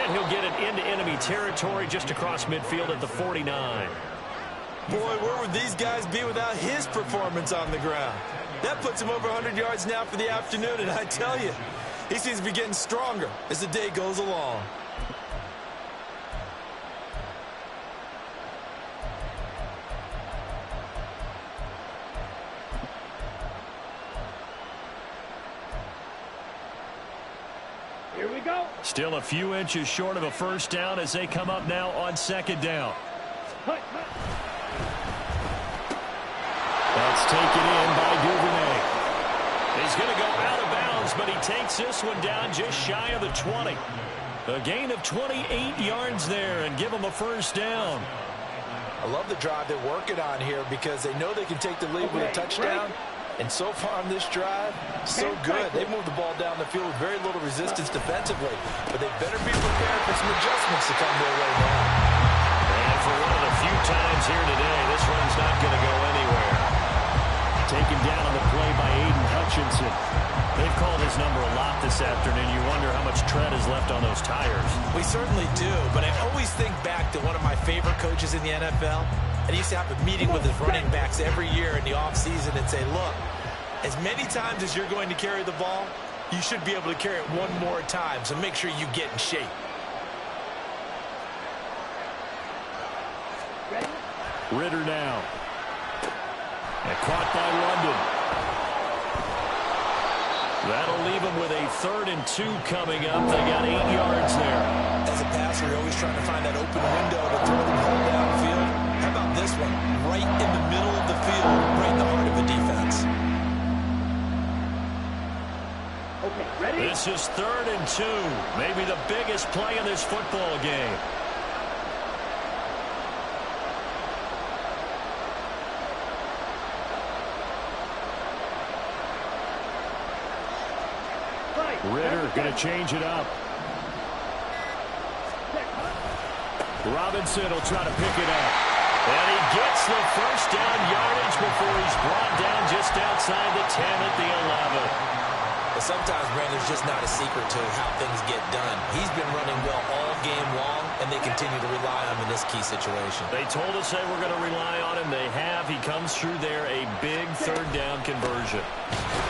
And he'll get it into enemy territory just across midfield at the 49. Boy, where would these guys be without his performance on the ground? That puts him over 100 yards now for the afternoon, and I tell you, he seems to be getting stronger as the day goes along. Here we go. Still a few inches short of a first down as they come up now on second down. That's taken in by Duvernay. He's going to go out of bounds, but he takes this one down just shy of the 20. A gain of 28 yards there and give him a first down. I love the drive they're working on here because they know they can take the lead with a touchdown. And so far on this drive, so good. They moved the ball down the field with very little resistance defensively. But they better be prepared for some adjustments to come their way now. And for one of the few times here today, this run's not going to go anywhere. Taken down on the play by Aiden Hutchinson. They've called his number a lot this afternoon. You wonder how much tread is left on those tires. We certainly do, but I always think back to one of my favorite coaches in the NFL. And he used to have a meeting with his running backs every year in the offseason and say, look, as many times as you're going to carry the ball, you should be able to carry it one more time, so make sure you get in shape. Ritter now. And caught by London. That'll leave him with a 3rd and 2 coming up. They got 8 yards there. As a passer, you're always trying to find that open window to throw the ball downfield. How about this one? Right in the middle of the field, right in the heart of the defense. Okay, ready? This is 3rd and 2. Maybe the biggest play in this football game. Ritter going to change it up. Robinson will try to pick it up. And he gets the first down yardage before he's brought down just outside the 10 at the 11. But sometimes, Brandon, there's just not a secret to how things get done. He's been running well all game long, and they continue to rely on him in this key situation. They told us they were going to rely on him. They have. He comes through there, a big 3rd down conversion.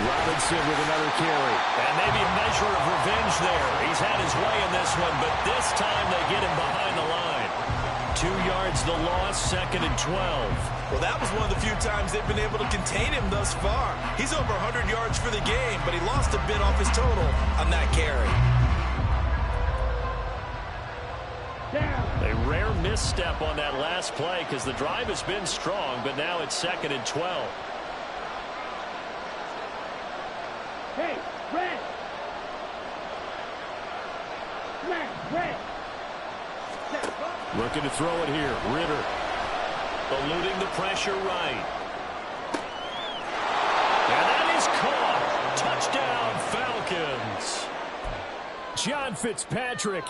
Robinson with another carry. And maybe a measure of revenge there. He's had his way in this one, but this time they get him behind the line. 2 yards the loss, 2nd and 12. Well, that was one of the few times they've been able to contain him thus far. He's over 100 yards for the game, but he lost a bit off his total on that carry. A rare misstep on that last play because the drive has been strong, but now it's 2nd and 12. Hey, red. Red. Looking to throw it here. Ritter. Eluding the pressure right. And that is caught. Touchdown, Falcons. John Fitzpatrick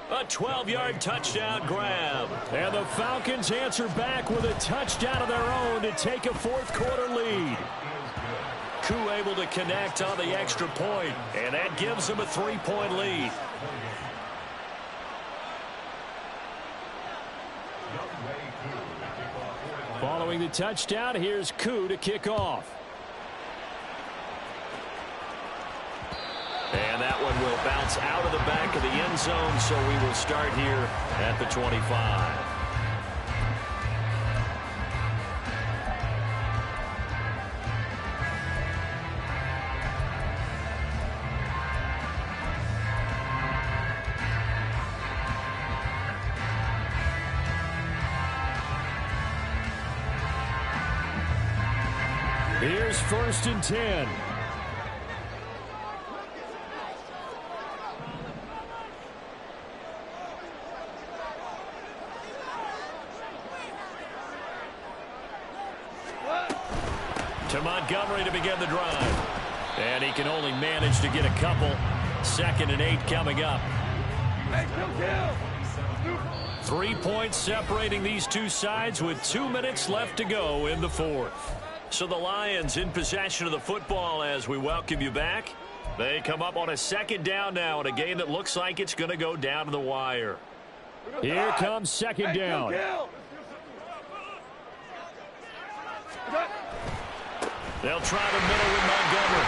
A 12-yard touchdown grab. And the Falcons answer back with a touchdown of their own to take a fourth-quarter lead. Koo able to connect on the extra point, and that gives them a 3-point lead. Following the touchdown, here's Koo to kick off. And that one will bounce out of the back of the end zone, so we will start here at the 25. Here's 1st and 10. To Montgomery to begin the drive. And he can only manage to get a couple. 2nd and 8 coming up. 3 points separating these two sides with 2 minutes left to go in the fourth. So the Lions in possession of the football as we welcome you back. They come up on a 2nd down now in a game that looks like it's going to go down to the wire. Here comes 2nd down. They'll try the middle with Montgomery.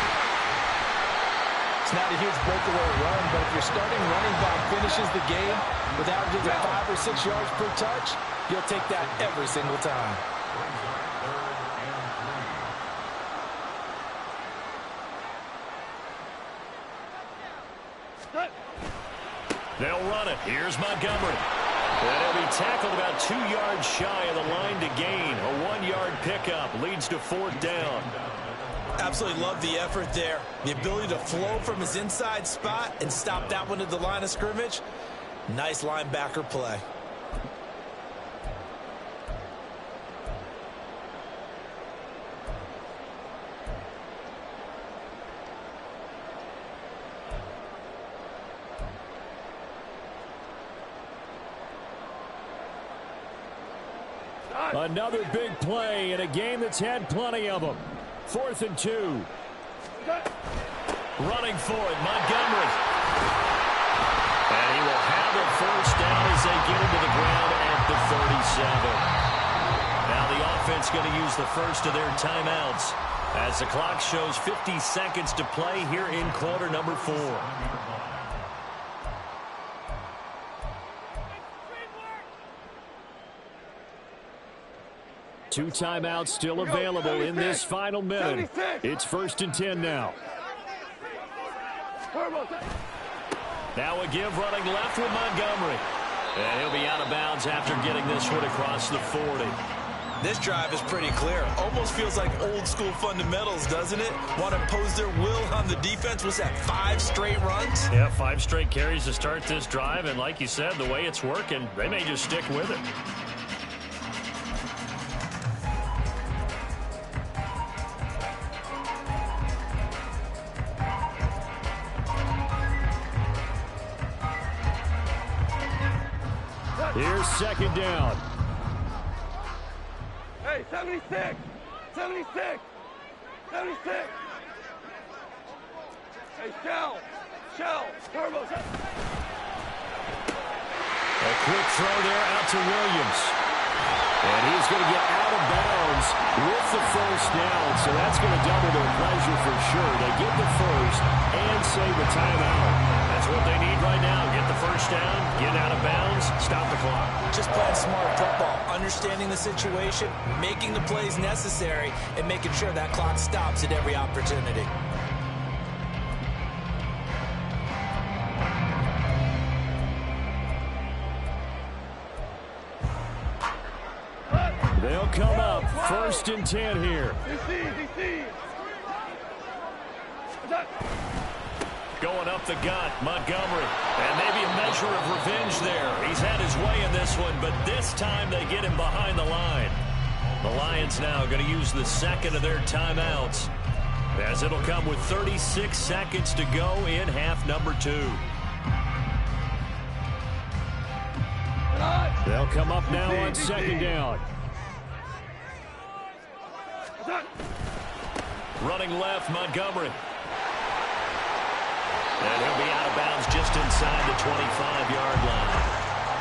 It's not a huge breakaway run, but if your starting running back finishes the game with averages of 5 or 6 yards per touch, you'll take that every single time. They'll run it. Here's Montgomery. And he'll be tackled about 2 yards shy of the line to gain. A 1-yard pickup leads to 4th down. Absolutely love the effort there. The ability to flow from his inside spot and stop that one at the line of scrimmage. Nice linebacker play. Another big play in a game that's had plenty of them. 4th and 2. Running for it, Montgomery. And he will have a 1st down as they get into the ground at the 37. Now the offense going to use the first of their timeouts as the clock shows 50 seconds to play here in quarter number 4. Two timeouts still available in this final minute. It's 1st and 10 now. Now a give running left with Montgomery. And he'll be out of bounds after getting this one across the 40. This drive is pretty clear. Almost feels like old school fundamentals, doesn't it? Want to impose their will on the defense. Was that 5 straight runs? Yeah, 5 straight carries to start this drive. And like you said, the way it's working, they may just stick with it. Here's 2nd down. Hey, 76! 76! 76! Hey, Shell! Turbo! A quick throw there out to Williams. And he's going to get out of bounds with the 1st down, so that's going to double their pleasure for sure. They get the 1st and save the timeout. That's what they need right now. Get the 1st down, get out of bounds, stop the clock. Just playing smart football, understanding the situation, making the plays necessary, and making sure that clock stops at every opportunity. They'll come up 1st and 10 here. Going up the gut, Montgomery. And maybe a measure of revenge there. He's had his way in this one, but this time they get him behind the line. The Lions now going to use the 2nd of their timeouts, as it'll come with 36 seconds to go in half number 2. They'll come up now on second down. Running left, Montgomery. And he'll be out of bounds just inside the 25-yard line.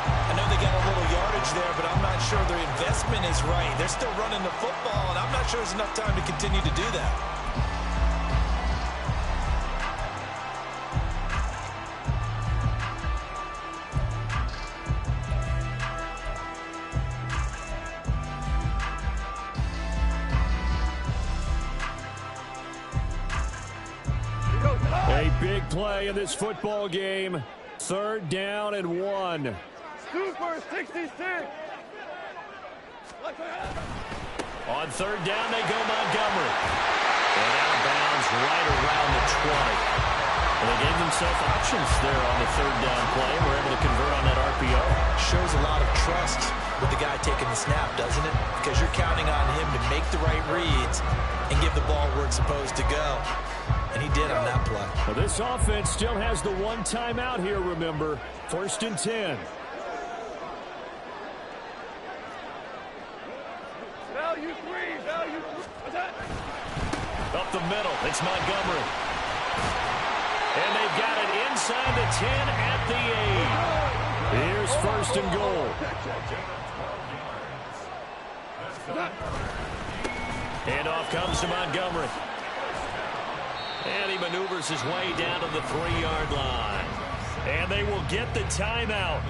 I know they got a little yardage there, but I'm not sure their investment is right. They're still running the football, and I'm not sure there's enough time to continue to do that. A big play in this football game. 3rd down and 1. Super 66. On 3rd down, they go Montgomery. And out of bounds right around the 20. And they gave themselves options there on the 3rd down play. And were able to convert on that RPO. Shows a lot of trust with the guy taking the snap, doesn't it? Because you're counting on him to make the right reads and give the ball where it's supposed to go. And he did on that play. Well, this offense still has the one timeout here, remember. 1st and 10. Value 3. Value 3. Up the middle, it's Montgomery. And they've got it inside the 10 at the 8. Here's 1st and goal. Handoff comes to Montgomery. And he maneuvers his way down to the 3-yard line. And they will get the timeout.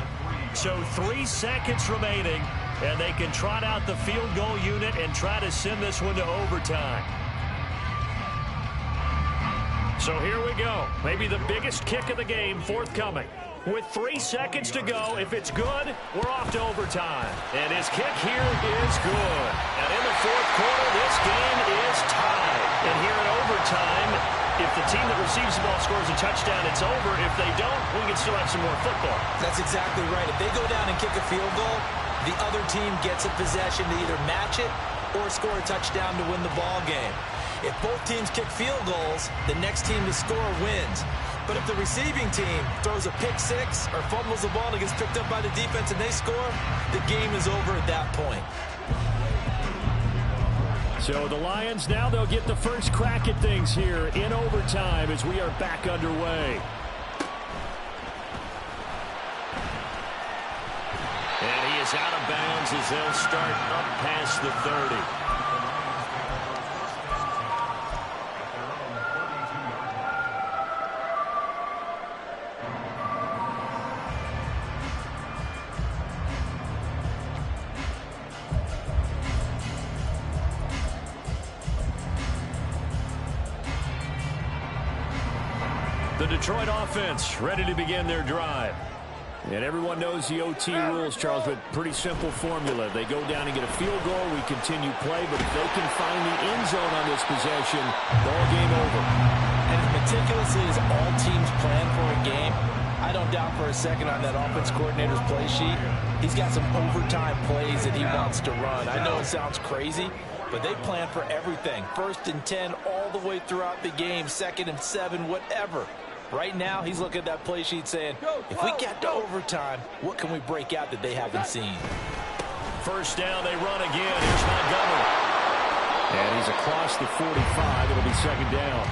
So 3 seconds remaining, and they can trot out the field goal unit and try to send this one to overtime. So here we go. Maybe the biggest kick of the game forthcoming. With 3 seconds to go, if it's good, we're off to overtime. And his kick here is good. And in the 4th quarter, this game is tied. And here in overtime, if the team that receives the ball scores a touchdown, it's over. If they don't, we can still have some more football. That's exactly right. If they go down and kick a field goal, the other team gets a possession to either match it or score a touchdown to win the ball game. If both teams kick field goals, the next team to score wins. But if the receiving team throws a pick 6 or fumbles the ball and it gets picked up by the defense and they score, the game is over at that point. So the Lions now, they'll get the first crack at things here in overtime as we are back underway. And he is out of bounds as they'll start up past the 30. The Detroit offense ready to begin their drive. And everyone knows the OT rules, Charles, but pretty simple formula. They go down and get a field goal, we continue play, but if they can find the end zone on this possession, ball game over. And as meticulously as all teams plan for a game, I don't doubt for a second on that offense coordinator's play sheet, he's got some overtime plays that he wants to run. I know it sounds crazy, but they plan for everything. 1st and 10 all the way throughout the game, 2nd and 7, whatever. Right now, he's looking at that play sheet saying, if we get to overtime, what can we break out that they haven't seen? 1st down, they run again. Here's Montgomery. And he's across the 45. It'll be 2nd down.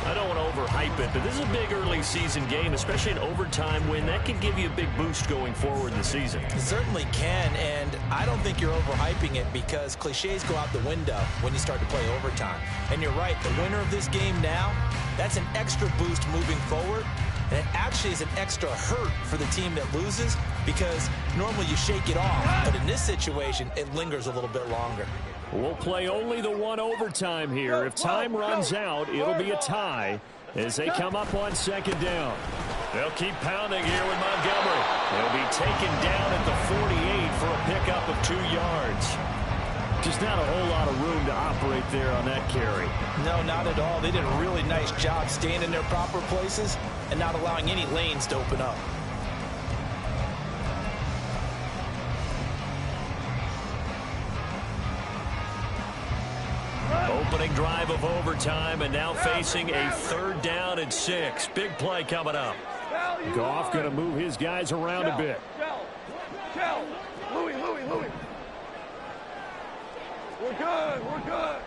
I don't want to overhype it, but this is a big early season game, especially an overtime win. That can give you a big boost going forward in the season. It certainly can, and I don't think you're overhyping it because cliches go out the window when you start to play overtime. And you're right, the winner of this game now, that's an extra boost moving forward, and it actually is an extra hurt for the team that loses because normally you shake it off, but in this situation, it lingers a little bit longer. We'll play only the one overtime here. If time runs out, it'll be a tie as they come up on 2nd down. They'll keep pounding here with Montgomery. They'll be taken down at the 48 for a pickup of 2 yards. Just not a whole lot of room to operate there on that carry. No, not at all. They did a really nice job staying in their proper places and not allowing any lanes to open up. Opening drive of overtime, and now facing a 3rd down and 6. Big play coming up. Goff going to move his guys around a bit. We're good. We're good.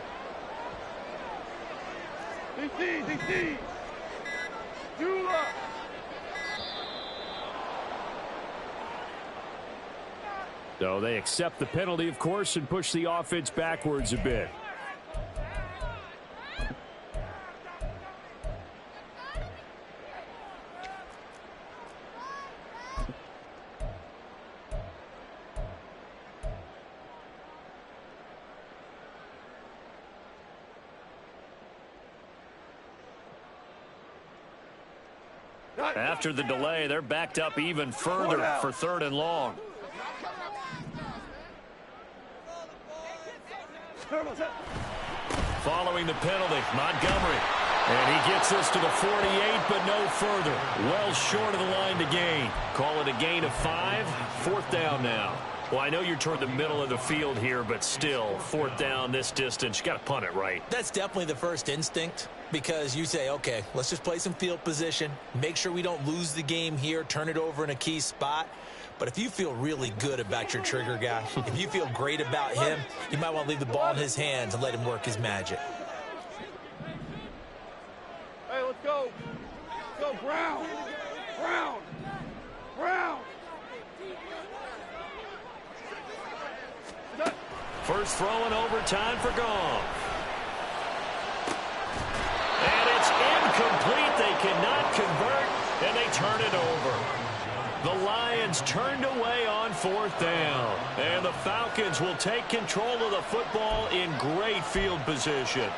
DC. Jula. So they accept the penalty, of course, and push the offense backwards a bit. After the delay, they're backed up even further for 3rd and long. Following the penalty, Montgomery. And he gets this to the 48, but no further. Well short of the line to gain. Call it a gain of 5. 4th down now. Well, I know you're toward the middle of the field here, but still, 4th down this distance, you got to punt it right. That's definitely the first instinct, because you say, okay, let's just play some field position, make sure we don't lose the game here, turn it over in a key spot. But if you feel really good about your trigger guy, if you feel great about him, you might want to leave the ball in his hands and let him work his magic. Hey, let's go. Let's go, Brown. Brown. Brown. First throw in overtime for Goff. And it's incomplete. They cannot convert, and they turn it over. The Lions turned away on 4th down. And the Falcons will take control of the football in great field position.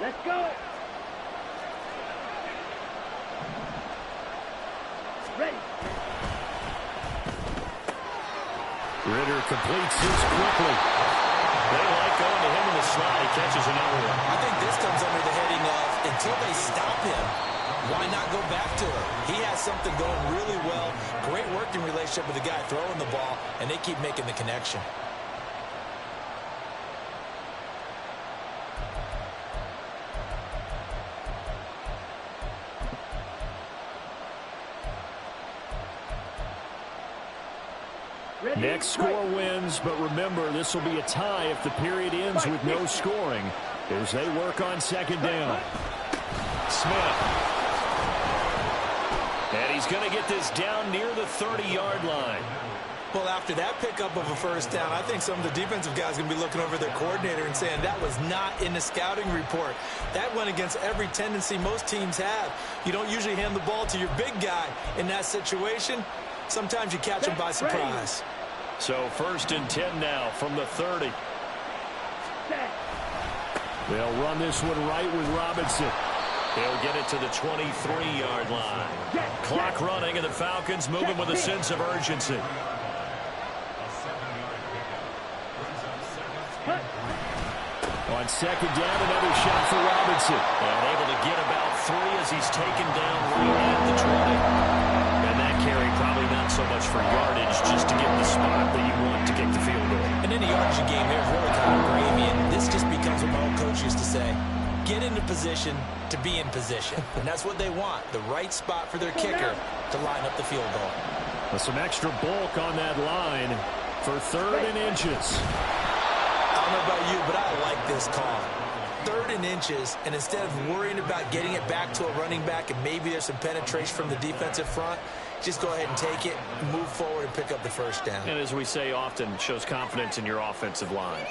Let's go. Ready. Ritter completes this quickly. They like going to him in the slot. He catches another one. I think this comes under the heading of, until they stop him, why not go back to him? He has something going really well. Great working relationship with the guy throwing the ball, and they keep making the connection. Next score wins, but remember, this will be a tie if the period ends with no scoring as they work on 2nd down. Smith. And he's going to get this down near the 30-yard line. Well, after that pickup of a first down, I think some of the defensive guys are going to be looking over their coordinator and saying that was not in the scouting report. That went against every tendency most teams have. You don't usually hand the ball to your big guy in that situation. Sometimes you catch him by surprise. So 1st and 10 now from the 30. They'll run this one right with Robinson. He'll get it to the 23-yard line. Clock running, and the Falcons moving with a sense of urgency. On 2nd down, another shot for Robinson. And able to get about 3 as he's taken down right at the 20. And that carry probably not so much for yardage, just to get the spot that you want to get the field goal. And in the yardage game, there's really kind of gravy, and this just becomes what my old coach used to say. Get into position to be in position. And that's what they want, the right spot for their kicker to line up the field goal. With some extra bulk on that line for 3rd and inches. I don't know about you, but I like this call. 3rd and inches, and instead of worrying about getting it back to a running back and maybe there's some penetration from the defensive front, just go ahead and take it, move forward, and pick up the first down. And as we say often, shows confidence in your offensive line.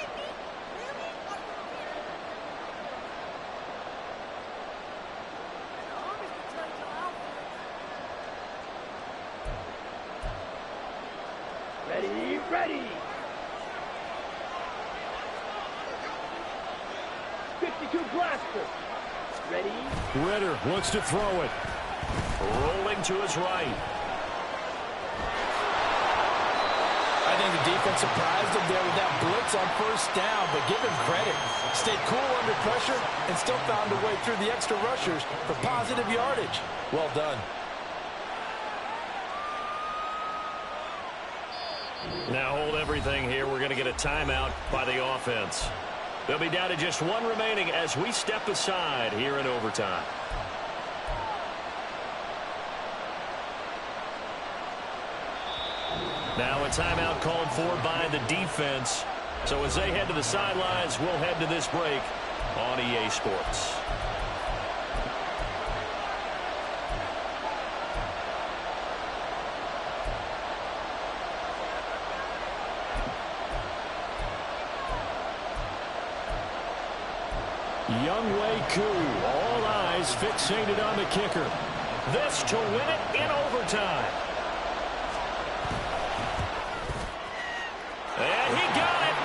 Ready. 52 blaster. Ready. Ritter wants to throw it. Rolling to his right. I think the defense surprised him there with that blitz on 1st down, but give him credit. Stayed cool under pressure and still found a way through the extra rushers for positive yardage. Well done. Now hold everything here. We're going to get a timeout by the offense. They'll be down to just one remaining as we step aside here in overtime. Now a timeout called for by the defense. So as they head to the sidelines, we'll head to this break on EA Sports. Younghoe Koo, all eyes fixated on the kicker. This to win it in overtime. And he got it.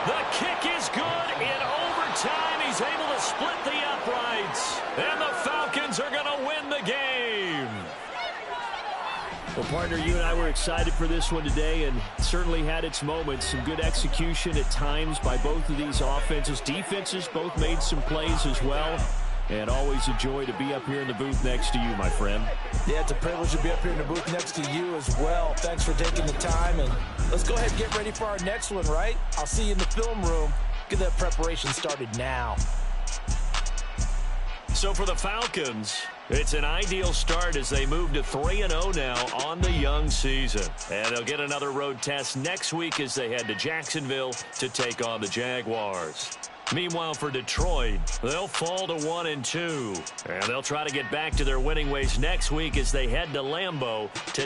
The kick is good in overtime. He's able to split the uprights. And the Falcons are going to win the game. Well, partner, you and I were excited for this one today, and certainly had its moments. Some good execution at times by both of these offenses. Defenses both made some plays as well. And always a joy to be up here in the booth next to you, my friend. Yeah, it's a privilege to be up here in the booth next to you as well. Thanks for taking the time, and let's go ahead and get ready for our next one, right? I'll see you in the film room. Get that preparation started now. So for the Falcons, it's an ideal start as they move to 3-0 now on the young season. And they'll get another road test next week as they head to Jacksonville to take on the Jaguars. Meanwhile, for Detroit, they'll fall to 1-2. And they'll try to get back to their winning ways next week as they head to Lambeau to